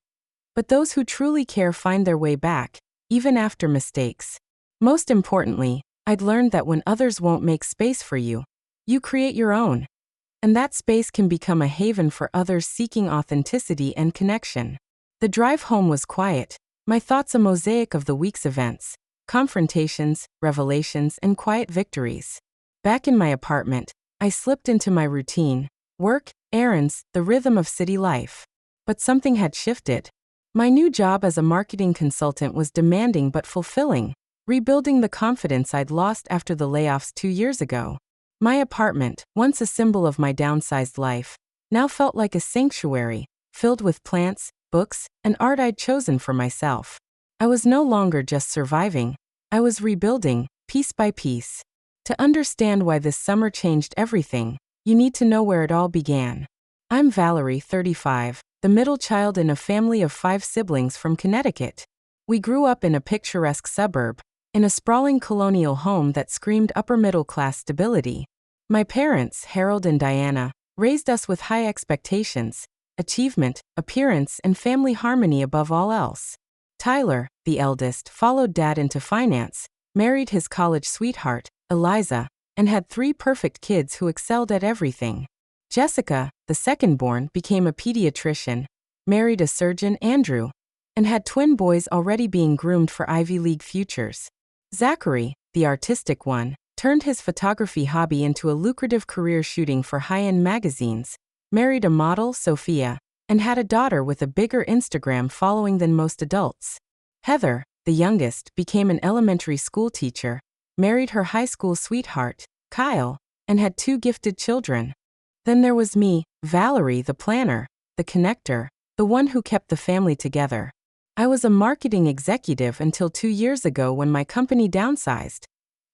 Speaker 1: But those who truly care find their way back, even after mistakes. Most importantly, I'd learned that when others won't make space for you, you create your own. And that space can become a haven for others seeking authenticity and connection. The drive home was quiet, my thoughts a mosaic of the week's events, confrontations, revelations, and quiet victories. Back in my apartment, I slipped into my routine, work, errands, the rhythm of city life. But something had shifted. My new job as a marketing consultant was demanding but fulfilling, rebuilding the confidence I'd lost after the layoffs 2 years ago. My apartment, once a symbol of my downsized life, now felt like a sanctuary, filled with plants, books, and art I'd chosen for myself. I was no longer just surviving, I was rebuilding, piece by piece. To understand why this summer changed everything, you need to know where it all began. I'm Valerie, 35. The middle child in a family of 5 siblings from Connecticut. We grew up in a picturesque suburb, in a sprawling colonial home that screamed upper-middle-class stability. My parents, Harold and Diana, raised us with high expectations, achievement, appearance, and family harmony above all else. Tyler, the eldest, followed Dad into finance, married his college sweetheart, Eliza, and had 3 perfect kids who excelled at everything. Jessica, the second-born, became a pediatrician, married a surgeon, Andrew, and had twin boys already being groomed for Ivy League futures. Zachary, the artistic one, turned his photography hobby into a lucrative career shooting for high-end magazines, married a model, Sophia, and had a daughter with a bigger Instagram following than most adults. Heather, the youngest, became an elementary school teacher, married her high school sweetheart, Kyle, and had 2 gifted children. Then there was me, Valerie, the planner, the connector, the one who kept the family together. I was a marketing executive until 2 years ago when my company downsized,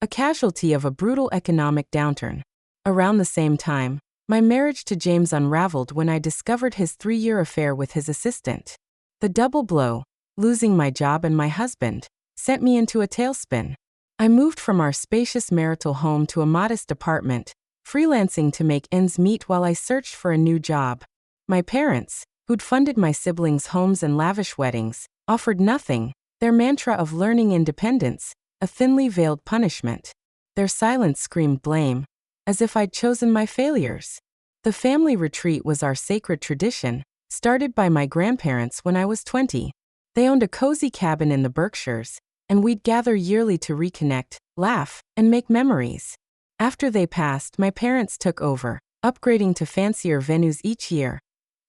Speaker 1: a casualty of a brutal economic downturn. Around the same time, my marriage to James unraveled when I discovered his 3-year affair with his assistant. The double blow, losing my job and my husband, sent me into a tailspin. I moved from our spacious marital home to a modest apartment, freelancing to make ends meet while I searched for a new job. My parents, who'd funded my siblings' homes and lavish weddings, offered nothing, their mantra of learning independence, a thinly veiled punishment. Their silence screamed blame, as if I'd chosen my failures. The family retreat was our sacred tradition, started by my grandparents when I was 20. They owned a cozy cabin in the Berkshires, and we'd gather yearly to reconnect, laugh, and make memories. After they passed, my parents took over, upgrading to fancier venues each year.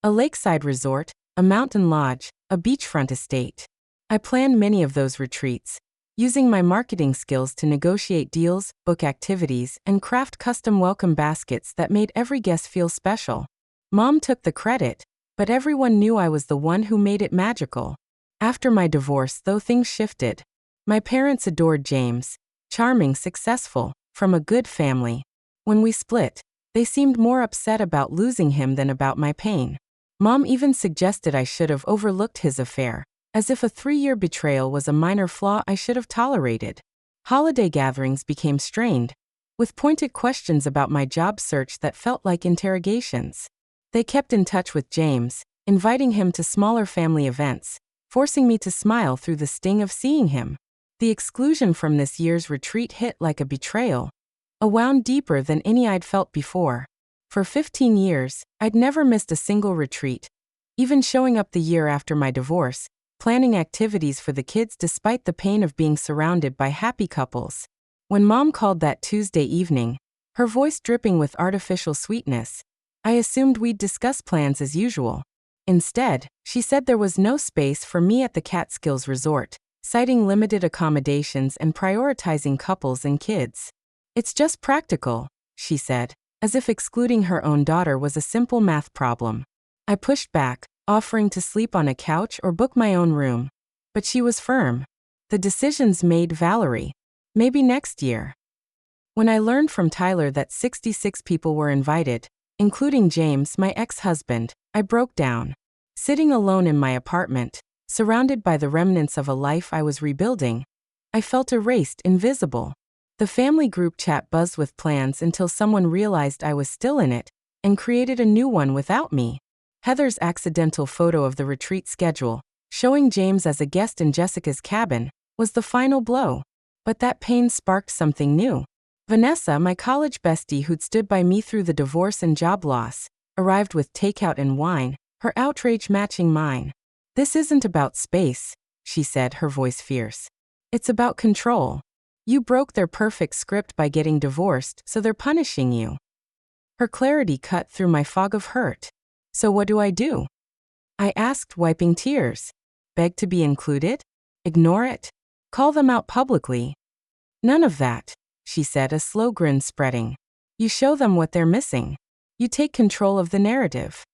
Speaker 1: A lakeside resort, a mountain lodge, a beachfront estate. I planned many of those retreats, using my marketing skills to negotiate deals, book activities, and craft custom welcome baskets that made every guest feel special. Mom took the credit, but everyone knew I was the one who made it magical. After my divorce, though, things shifted. My parents adored James, charming, successful, from a good family. When we split, they seemed more upset about losing him than about my pain. Mom even suggested I should have overlooked his affair, as if a 3-year betrayal was a minor flaw I should have tolerated. Holiday gatherings became strained, with pointed questions about my job search that felt like interrogations. They kept in touch with James, inviting him to smaller family events, forcing me to smile through the sting of seeing him. The exclusion from this year's retreat hit like a betrayal, a wound deeper than any I'd felt before. For 15 years, I'd never missed a single retreat, even showing up the year after my divorce, planning activities for the kids despite the pain of being surrounded by happy couples. When Mom called that Tuesday evening, her voice dripping with artificial sweetness, I assumed we'd discuss plans as usual. Instead, she said there was no space for me at the Catskills resort, citing limited accommodations and prioritizing couples and kids. "It's just practical," she said, as if excluding her own daughter was a simple math problem. I pushed back, offering to sleep on a couch or book my own room. But she was firm. "The decision's made, Valerie. Maybe next year." When I learned from Tyler that 66 people were invited, including James, my ex-husband, I broke down. Sitting alone in my apartment, surrounded by the remnants of a life I was rebuilding, I felt erased, invisible. The family group chat buzzed with plans until someone realized I was still in it and created a new one without me. Heather's accidental photo of the retreat schedule, showing James as a guest in Jessica's cabin, was the final blow. But that pain sparked something new. Vanessa, my college bestie who'd stood by me through the divorce and job loss, arrived with takeout and wine, her outrage matching mine. "This isn't about space," she said, her voice fierce. "It's about control. You broke their perfect script by getting divorced, so they're punishing you." Her clarity cut through my fog of hurt. "So what do I do?" I asked, wiping tears. Beg to be included? Ignore it? Call them out publicly? "None of that," she said, a slow grin spreading. "You show them what they're missing. You take control of the narrative."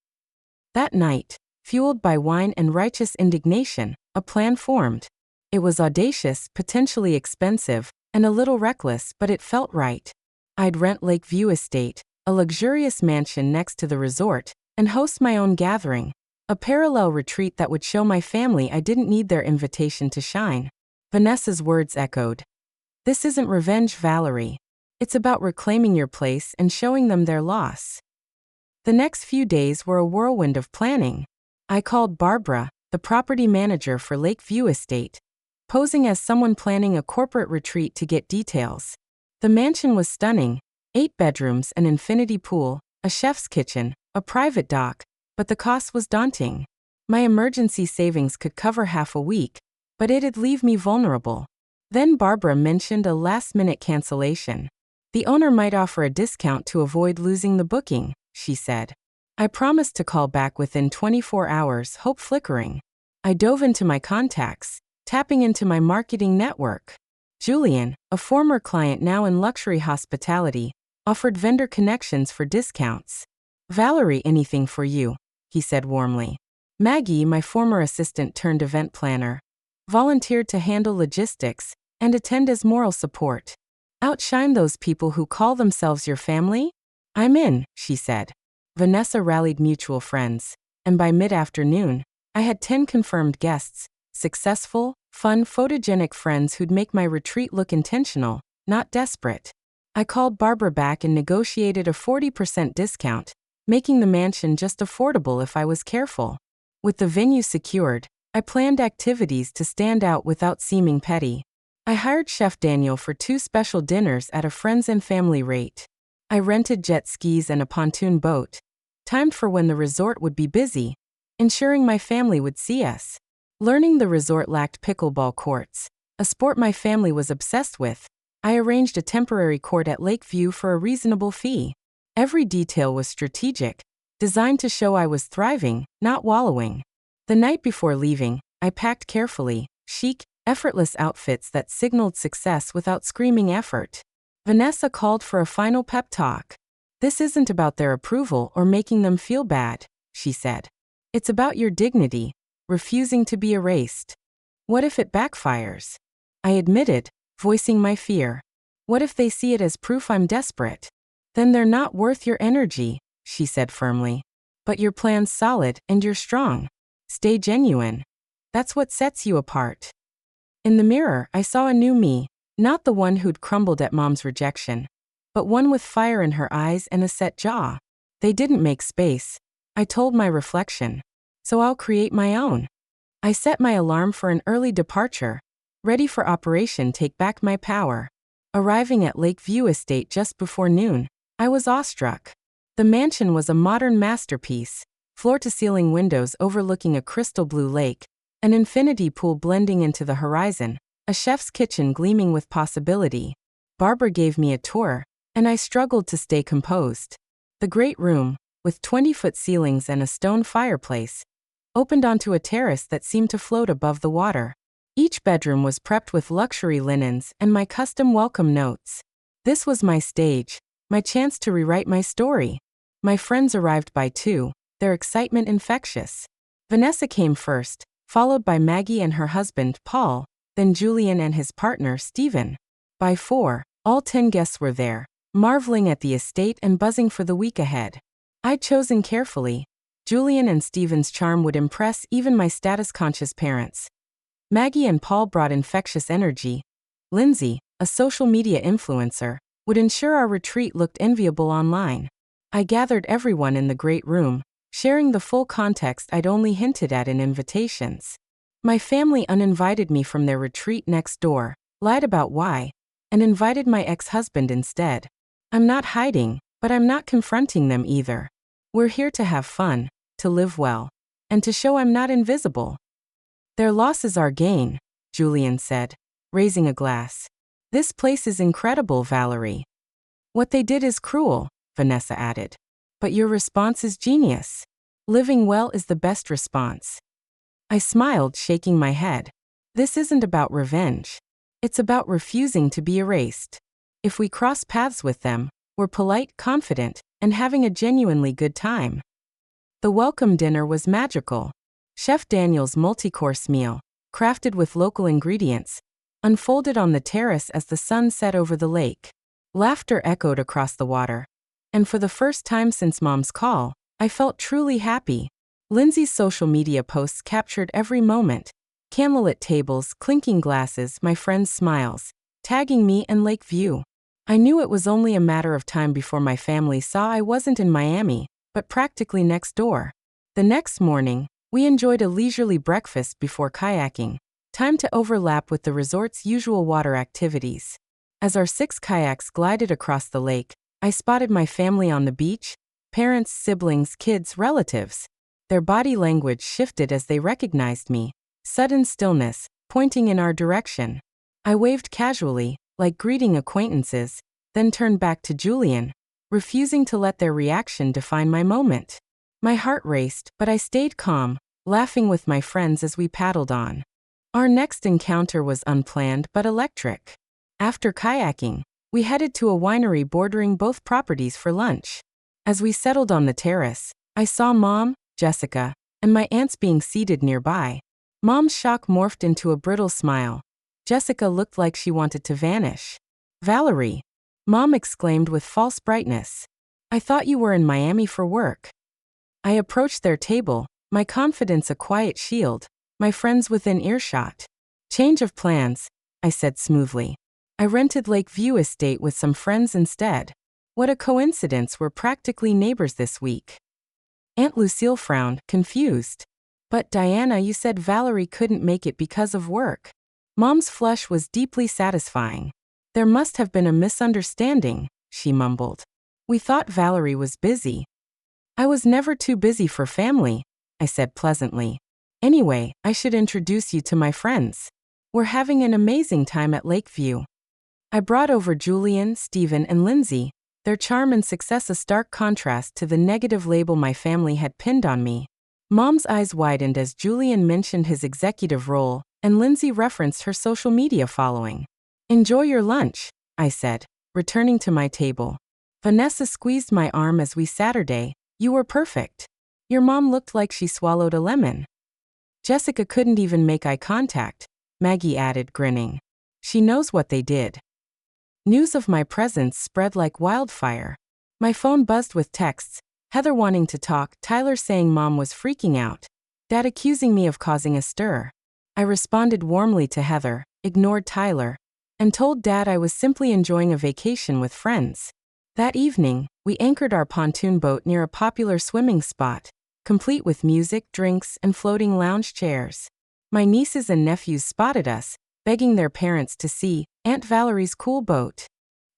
Speaker 1: That night, fueled by wine and righteous indignation, a plan formed. It was audacious, potentially expensive, and a little reckless, but it felt right. I'd rent Lakeview Estate, a luxurious mansion next to the resort, and host my own gathering, a parallel retreat that would show my family I didn't need their invitation to shine. Vanessa's words echoed. "This isn't revenge, Valerie. It's about reclaiming your place and showing them their loss." The next few days were a whirlwind of planning. I called Barbara, the property manager for Lakeview Estate, posing as someone planning a corporate retreat to get details. The mansion was stunning, 8 bedrooms, an infinity pool, a chef's kitchen, a private dock, but the cost was daunting. My emergency savings could cover half a week, but it'd leave me vulnerable. Then Barbara mentioned a last-minute cancellation. "The owner might offer a discount to avoid losing the booking," she said. I promised to call back within 24 hours, hope flickering. I dove into my contacts, tapping into my marketing network. Julian, a former client now in luxury hospitality, offered vendor connections for discounts. "Valerie, anything for you," he said warmly. Maggie, my former assistant turned event planner, volunteered to handle logistics and attend as moral support. Outshine those people who call themselves your family? I'm in, she said. Vanessa rallied mutual friends, and by mid-afternoon, I had 10 confirmed guests, successful, fun, photogenic friends who'd make my retreat look intentional, not desperate. I called Barbara back and negotiated a 40% discount, making the mansion just affordable if I was careful. With the venue secured, I planned activities to stand out without seeming petty. I hired Chef Daniel for 2 special dinners at a friends and family rate. I rented jet skis and a pontoon boat, timed for when the resort would be busy, ensuring my family would see us. Learning the resort lacked pickleball courts, a sport my family was obsessed with, I arranged a temporary court at Lakeview for a reasonable fee. Every detail was strategic, designed to show I was thriving, not wallowing. The night before leaving, I packed carefully, chic, effortless outfits that signaled success without screaming effort. Vanessa called for a final pep talk. This isn't about their approval or making them feel bad, she said. It's about your dignity, refusing to be erased. What if it backfires? I admitted, voicing my fear. What if they see it as proof I'm desperate? Then they're not worth your energy, she said firmly. But your plan's solid and you're strong. Stay genuine. That's what sets you apart. In the mirror, I saw a new me, not the one who'd crumbled at Mom's rejection, but one with fire in her eyes and a set jaw. They didn't make space, I told my reflection. So I'll create my own. I set my alarm for an early departure, ready for Operation Take Back My Power. Arriving at Lakeview Estate just before noon, I was awestruck. The mansion was a modern masterpiece, floor-to-ceiling windows overlooking a crystal blue lake, an infinity pool blending into the horizon, a chef's kitchen gleaming with possibility. Barbara gave me a tour, and I struggled to stay composed. The great room, with 20-foot ceilings and a stone fireplace, opened onto a terrace that seemed to float above the water. Each bedroom was prepped with luxury linens and my custom welcome notes. This was my stage, my chance to rewrite my story. My friends arrived by 2, their excitement infectious. Vanessa came first, followed by Maggie and her husband, Paul, then Julian and his partner, Stephen. By 4, all 10 guests were there, marveling at the estate and buzzing for the week ahead. I'd chosen carefully. Julian and Stephen's charm would impress even my status-conscious parents. Maggie and Paul brought infectious energy. Lindsay, a social media influencer, would ensure our retreat looked enviable online. I gathered everyone in the great room, sharing the full context I'd only hinted at in invitations. My family uninvited me from their retreat next door, lied about why, and invited my ex-husband instead. I'm not hiding, but I'm not confronting them either. We're here to have fun, to live well, and to show I'm not invisible. Their loss is our gain, Julian said, raising a glass. This place is incredible, Valerie. What they did is cruel, Vanessa added. But your response is genius. Living well is the best response. I smiled, shaking my head. This isn't about revenge. It's about refusing to be erased. If we cross paths with them, we're polite, confident, and having a genuinely good time. The welcome dinner was magical. Chef Daniel's multi-course meal, crafted with local ingredients, unfolded on the terrace as the sun set over the lake. Laughter echoed across the water. And for the first time since Mom's call, I felt truly happy. Lindsay's social media posts captured every moment. Candlelit tables, clinking glasses, my friends' smiles, tagging me and Lakeview. I knew it was only a matter of time before my family saw I wasn't in Miami, but practically next door. The next morning, we enjoyed a leisurely breakfast before kayaking, time to overlap with the resort's usual water activities. As our 6 kayaks glided across the lake, I spotted my family on the beach, parents, siblings, kids, relatives. Their body language shifted as they recognized me. Sudden stillness, pointing in our direction. I waved casually, like greeting acquaintances, then turned back to Julian, refusing to let their reaction define my moment. My heart raced, but I stayed calm, laughing with my friends as we paddled on. Our next encounter was unplanned but electric. After kayaking, we headed to a winery bordering both properties for lunch. As we settled on the terrace, I saw Mom, Jessica, and my aunts being seated nearby. Mom's shock morphed into a brittle smile. Jessica looked like she wanted to vanish. Valerie, Mom exclaimed with false brightness. I thought you were in Miami for work. I approached their table, my confidence a quiet shield, my friends within earshot. Change of plans, I said smoothly. I rented Lakeview Estate with some friends instead. What a coincidence, we're practically neighbors this week. Aunt Lucille frowned, confused. But Diana, you said Valerie couldn't make it because of work. Mom's flush was deeply satisfying. There must have been a misunderstanding, she mumbled. We thought Valerie was busy. I was never too busy for family, I said pleasantly. Anyway, I should introduce you to my friends. We're having an amazing time at Lakeview. I brought over Julian, Stephen, and Lindsay, their charm and success a stark contrast to the negative label my family had pinned on me. Mom's eyes widened as Julian mentioned his executive role, and Lindsay referenced her social media following. Enjoy your lunch, I said, returning to my table. Vanessa squeezed my arm as we Saturday. You were perfect. Your mom looked like she swallowed a lemon. Jessica couldn't even make eye contact, Maggie added, grinning. She knows what they did. News of my presence spread like wildfire. My phone buzzed with texts, Heather wanting to talk, Tyler saying Mom was freaking out, Dad accusing me of causing a stir. I responded warmly to Heather, ignored Tyler, and told Dad I was simply enjoying a vacation with friends. That evening, we anchored our pontoon boat near a popular swimming spot, complete with music, drinks, and floating lounge chairs. My nieces and nephews spotted us, begging their parents to see Aunt Valerie's cool boat.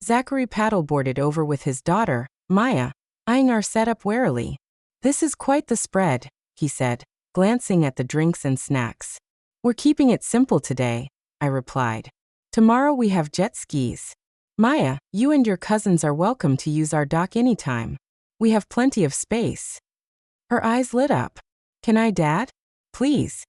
Speaker 1: Zachary paddleboarded over with his daughter, Maya, eyeing our setup warily. This is quite the spread, he said, glancing at the drinks and snacks. We're keeping it simple today, I replied. Tomorrow we have jet skis. Maya, you and your cousins are welcome to use our dock anytime. We have plenty of space. Her eyes lit up. Can I, Dad? Please.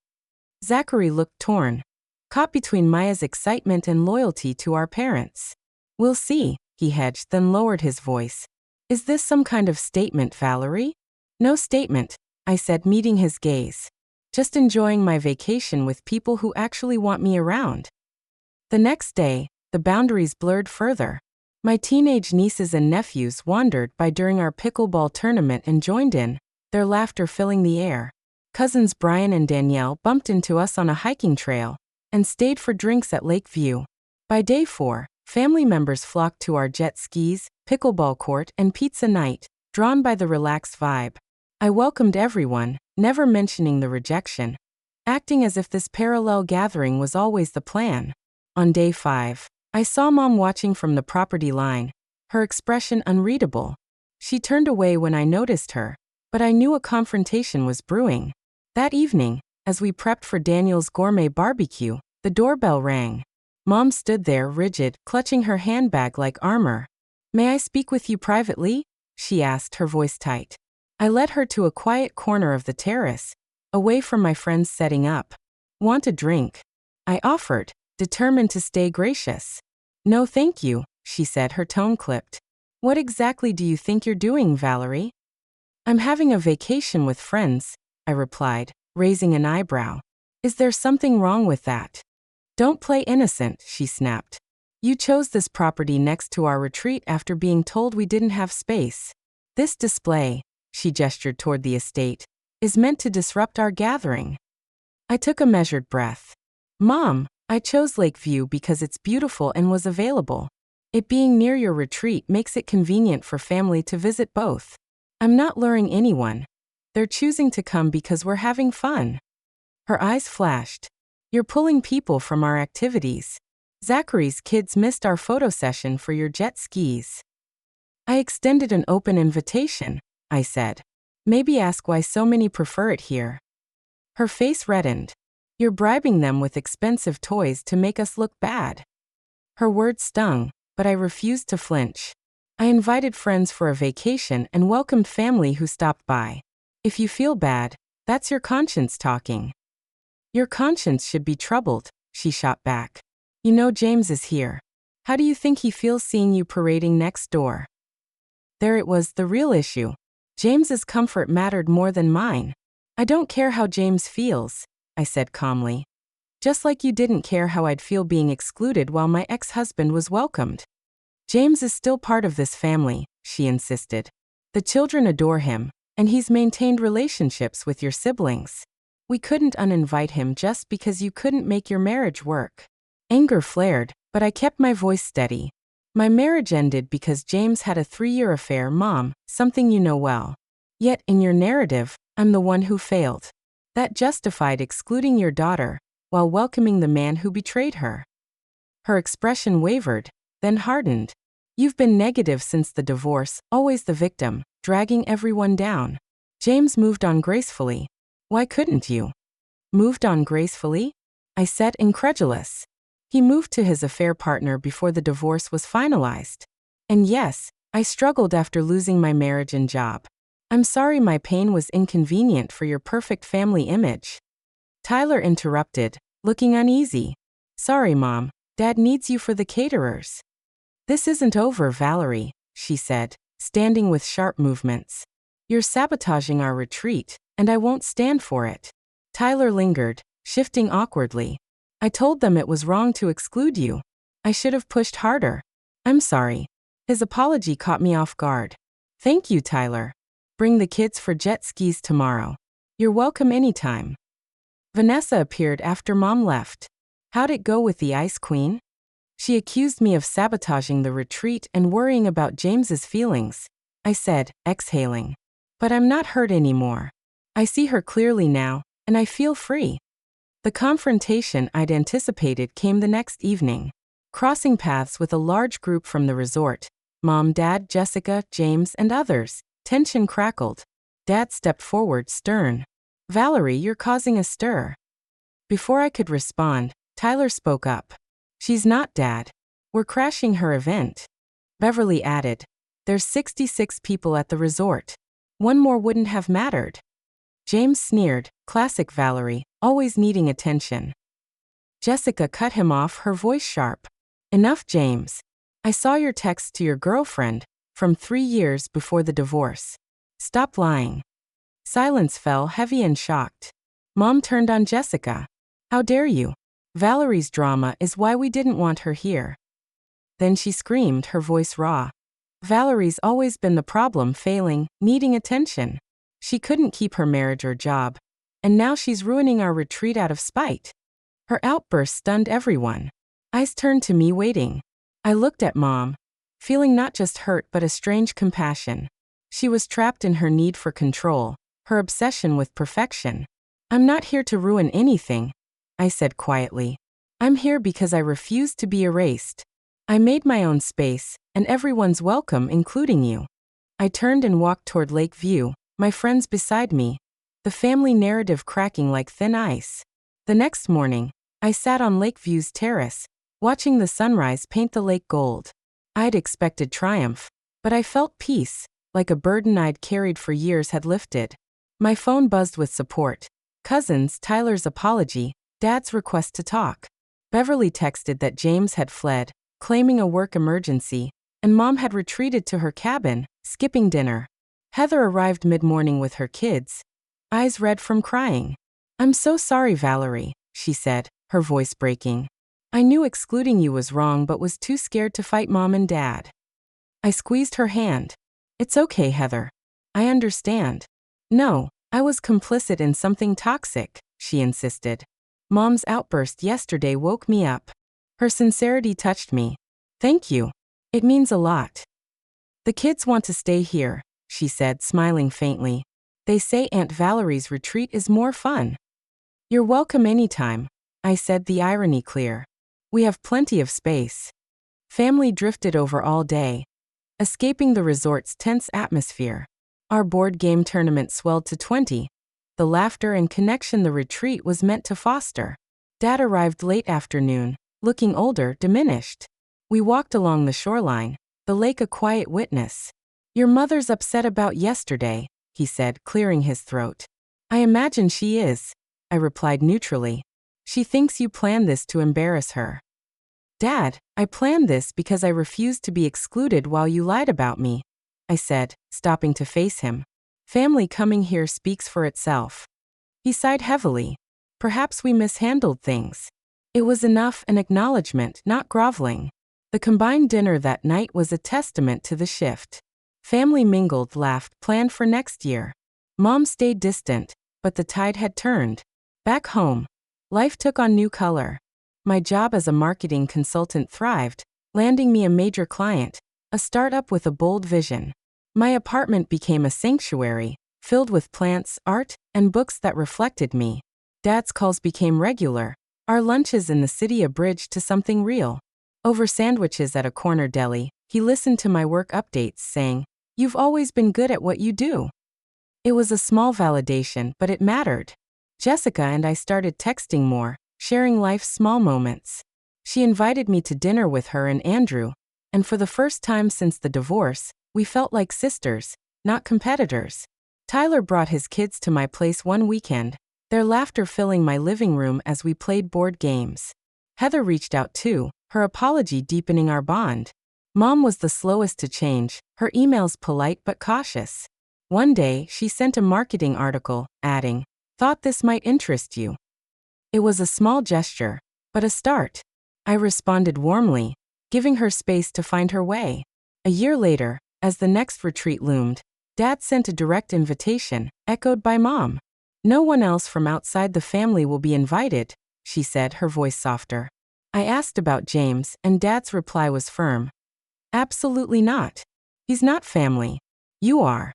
Speaker 1: Zachary looked torn, caught between Maya's excitement and loyalty to our parents. We'll see, he hedged, then lowered his voice. Is this some kind of statement, Valerie? No statement, I said, meeting his gaze. Just enjoying my vacation with people who actually want me around. The next day, the boundaries blurred further. My teenage nieces and nephews wandered by during our pickleball tournament and joined in, their laughter filling the air. Cousins Brian and Danielle bumped into us on a hiking trail and stayed for drinks at Lakeview. By day 4, family members flocked to our jet skis, pickleball court, and pizza night, drawn by the relaxed vibe. I welcomed everyone, never mentioning the rejection, acting as if this parallel gathering was always the plan. On day 5, I saw Mom watching from the property line, her expression unreadable. She turned away when I noticed her, but I knew a confrontation was brewing. That evening, as we prepped for Daniel's gourmet barbecue, the doorbell rang. Mom stood there, rigid, clutching her handbag like armor. May I speak with you privately? She asked, her voice tight. I led her to a quiet corner of the terrace, away from my friends setting up. Want a drink? I offered, determined to stay gracious. No thank you, she said, her tone clipped. What exactly do you think you're doing, Valerie? I'm having a vacation with friends, I replied, raising an eyebrow. Is there something wrong with that? Don't play innocent, she snapped. You chose this property next to our retreat after being told we didn't have space. This display, she gestured toward the estate, is meant to disrupt our gathering. I took a measured breath. Mom, I chose Lakeview because it's beautiful and was available. It being near your retreat makes it convenient for family to visit both. I'm not luring anyone. They're choosing to come because we're having fun. Her eyes flashed. You're pulling people from our activities. Zachary's kids missed our photo session for your jet skis. I extended an open invitation, I said. Maybe ask why so many prefer it here. Her face reddened. You're bribing them with expensive toys to make us look bad. Her words stung, but I refused to flinch. I invited friends for a vacation and welcomed family who stopped by. If you feel bad, that's your conscience talking. Your conscience should be troubled, she shot back. You know James is here. How do you think he feels seeing you parading next door? There it was, the real issue. James's comfort mattered more than mine. I don't care how James feels, I said calmly. Just like you didn't care how I'd feel being excluded while my ex-husband was welcomed. James is still part of this family, she insisted. The children adore him, and he's maintained relationships with your siblings. We couldn't uninvite him just because you couldn't make your marriage work. Anger flared, but I kept my voice steady. My marriage ended because James had a 3-year affair, Mom, something you know well. Yet, in your narrative, I'm the one who failed. That justified excluding your daughter, while welcoming the man who betrayed her. Her expression wavered, then hardened. You've been negative since the divorce, always the victim, dragging everyone down. James moved on gracefully. Why couldn't you? Moved on gracefully? I said, incredulous. He moved to his affair partner before the divorce was finalized. And yes, I struggled after losing my marriage and job. I'm sorry my pain was inconvenient for your perfect family image. Tyler interrupted, looking uneasy. Sorry, Mom. Dad needs you for the caterers. This isn't over, Valerie, she said, standing with sharp movements. You're sabotaging our retreat, and I won't stand for it. Tyler lingered, shifting awkwardly. I told them it was wrong to exclude you. I should have pushed harder. I'm sorry. His apology caught me off guard. Thank you, Tyler. Bring the kids for jet skis tomorrow. You're welcome anytime. Vanessa appeared after Mom left. How'd it go with the Ice Queen? She accused me of sabotaging the retreat and worrying about James's feelings, I said, exhaling. But I'm not hurt anymore. I see her clearly now, and I feel free. The confrontation I'd anticipated came the next evening. Crossing paths with a large group from the resort, Mom, Dad, Jessica, James, and others, tension crackled. Dad stepped forward, stern. Valerie, you're causing a stir. Before I could respond, Tyler spoke up. She's not, Dad. We're crashing her event. Beverly added. There's 66 people at the resort. One more wouldn't have mattered. James sneered, classic Valerie, always needing attention. Jessica cut him off, her voice sharp. Enough, James. I saw your text to your girlfriend, from 3 years before the divorce. Stop lying. Silence fell, heavy and shocked. Mom turned on Jessica. How dare you? Valerie's drama is why we didn't want her here. Then she screamed, her voice raw. Valerie's always been the problem, failing, needing attention. She couldn't keep her marriage or job, and now she's ruining our retreat out of spite. Her outburst stunned everyone. Eyes turned to me, waiting. I looked at Mom, feeling not just hurt but a strange compassion. She was trapped in her need for control, her obsession with perfection. I'm not here to ruin anything, I said quietly. I'm here because I refuse to be erased. I made my own space, and everyone's welcome, including you. I turned and walked toward Lake View, my friends beside me, the family narrative cracking like thin ice. The next morning, I sat on Lakeview's terrace, watching the sunrise paint the lake gold. I'd expected triumph, but I felt peace, like a burden I'd carried for years had lifted. My phone buzzed with support. Cousins, Tyler's apology, Dad's request to talk. Beverly texted that James had fled, claiming a work emergency, and Mom had retreated to her cabin, skipping dinner. Heather arrived mid-morning with her kids, eyes red from crying. I'm so sorry, Valerie, she said, her voice breaking. I knew excluding you was wrong but was too scared to fight Mom and Dad. I squeezed her hand. It's okay, Heather. I understand. No, I was complicit in something toxic, she insisted. Mom's outburst yesterday woke me up. Her sincerity touched me. Thank you. It means a lot. The kids want to stay here, she said, smiling faintly. They say Aunt Valerie's retreat is more fun. You're welcome anytime, I said, the irony clear. We have plenty of space. Family drifted over all day, escaping the resort's tense atmosphere. Our board game tournament swelled to 20. The laughter and connection the retreat was meant to foster. Dad arrived late afternoon, looking older, diminished. We walked along the shoreline, the lake a quiet witness. Your mother's upset about yesterday, he said, clearing his throat. I imagine she is, I replied neutrally. She thinks you planned this to embarrass her. Dad, I planned this because I refused to be excluded while you lied about me, I said, stopping to face him. Family coming here speaks for itself. He sighed heavily. Perhaps we mishandled things. It was enough, an acknowledgement, not groveling. The combined dinner that night was a testament to the shift. Family mingled, laughed, planned for next year. Mom stayed distant, but the tide had turned. Back home, life took on new color. My job as a marketing consultant thrived, landing me a major client, a startup with a bold vision. My apartment became a sanctuary, filled with plants, art, and books that reflected me. Dad's calls became regular, our lunches in the city a bridge to something real. Over sandwiches at a corner deli, he listened to my work updates, saying, "You've always been good at what you do." It was a small validation, but it mattered. Jessica and I started texting more, sharing life's small moments. She invited me to dinner with her and Andrew, and for the first time since the divorce, we felt like sisters, not competitors. Tyler brought his kids to my place one weekend, their laughter filling my living room as we played board games. Heather reached out too, her apology deepening our bond. Mom was the slowest to change, her emails polite but cautious. One day, she sent a marketing article, adding, "Thought this might interest you." It was a small gesture, but a start. I responded warmly, giving her space to find her way. A year later, as the next retreat loomed, Dad sent a direct invitation, echoed by Mom. "No one else from outside the family will be invited," she said, her voice softer. I asked about James, and Dad's reply was firm. "Absolutely not. He's not family. You are."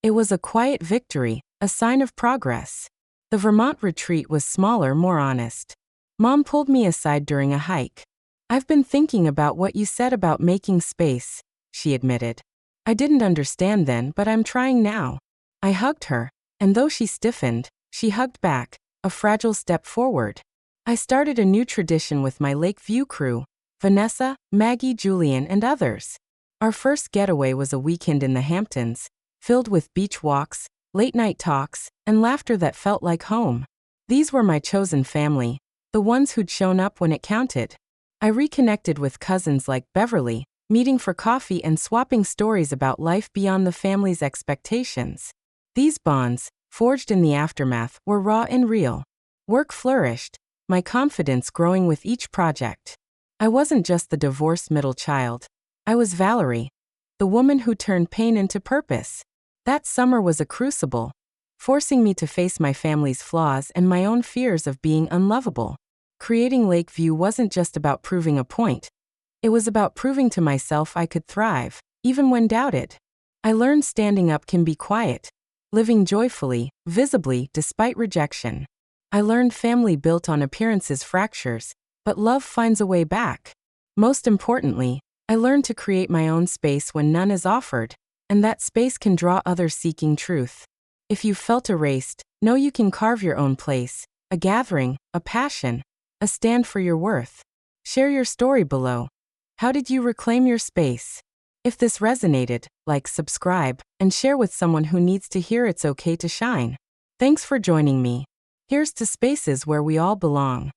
Speaker 1: It was a quiet victory, a sign of progress. The Vermont retreat was smaller, more honest. Mom pulled me aside during a hike. "I've been thinking about what you said about making space," she admitted. "I didn't understand then, but I'm trying now." I hugged her, and though she stiffened, she hugged back, a fragile step forward. I started a new tradition with my Lakeview crew, Vanessa, Maggie, Julian, and others. Our first getaway was a weekend in the Hamptons, filled with beach walks, late-night talks, and laughter that felt like home. These were my chosen family, the ones who'd shown up when it counted. I reconnected with cousins like Beverly, meeting for coffee and swapping stories about life beyond the family's expectations. These bonds, forged in the aftermath, were raw and real. Work flourished, my confidence growing with each project. I wasn't just the divorced middle child. I was Valerie, the woman who turned pain into purpose. That summer was a crucible, forcing me to face my family's flaws and my own fears of being unlovable. Creating Lakeview wasn't just about proving a point. It was about proving to myself I could thrive, even when doubted. I learned standing up can be quiet, living joyfully, visibly, despite rejection. I learned family built on appearances fractures, but love finds a way back. Most importantly, I learned to create my own space when none is offered, and that space can draw others seeking truth. If you felt erased, know you can carve your own place, a gathering, a passion, a stand for your worth. Share your story below. How did you reclaim your space? If this resonated, like, subscribe, and share with someone who needs to hear it's okay to shine. Thanks for joining me. Here's to spaces where we all belong.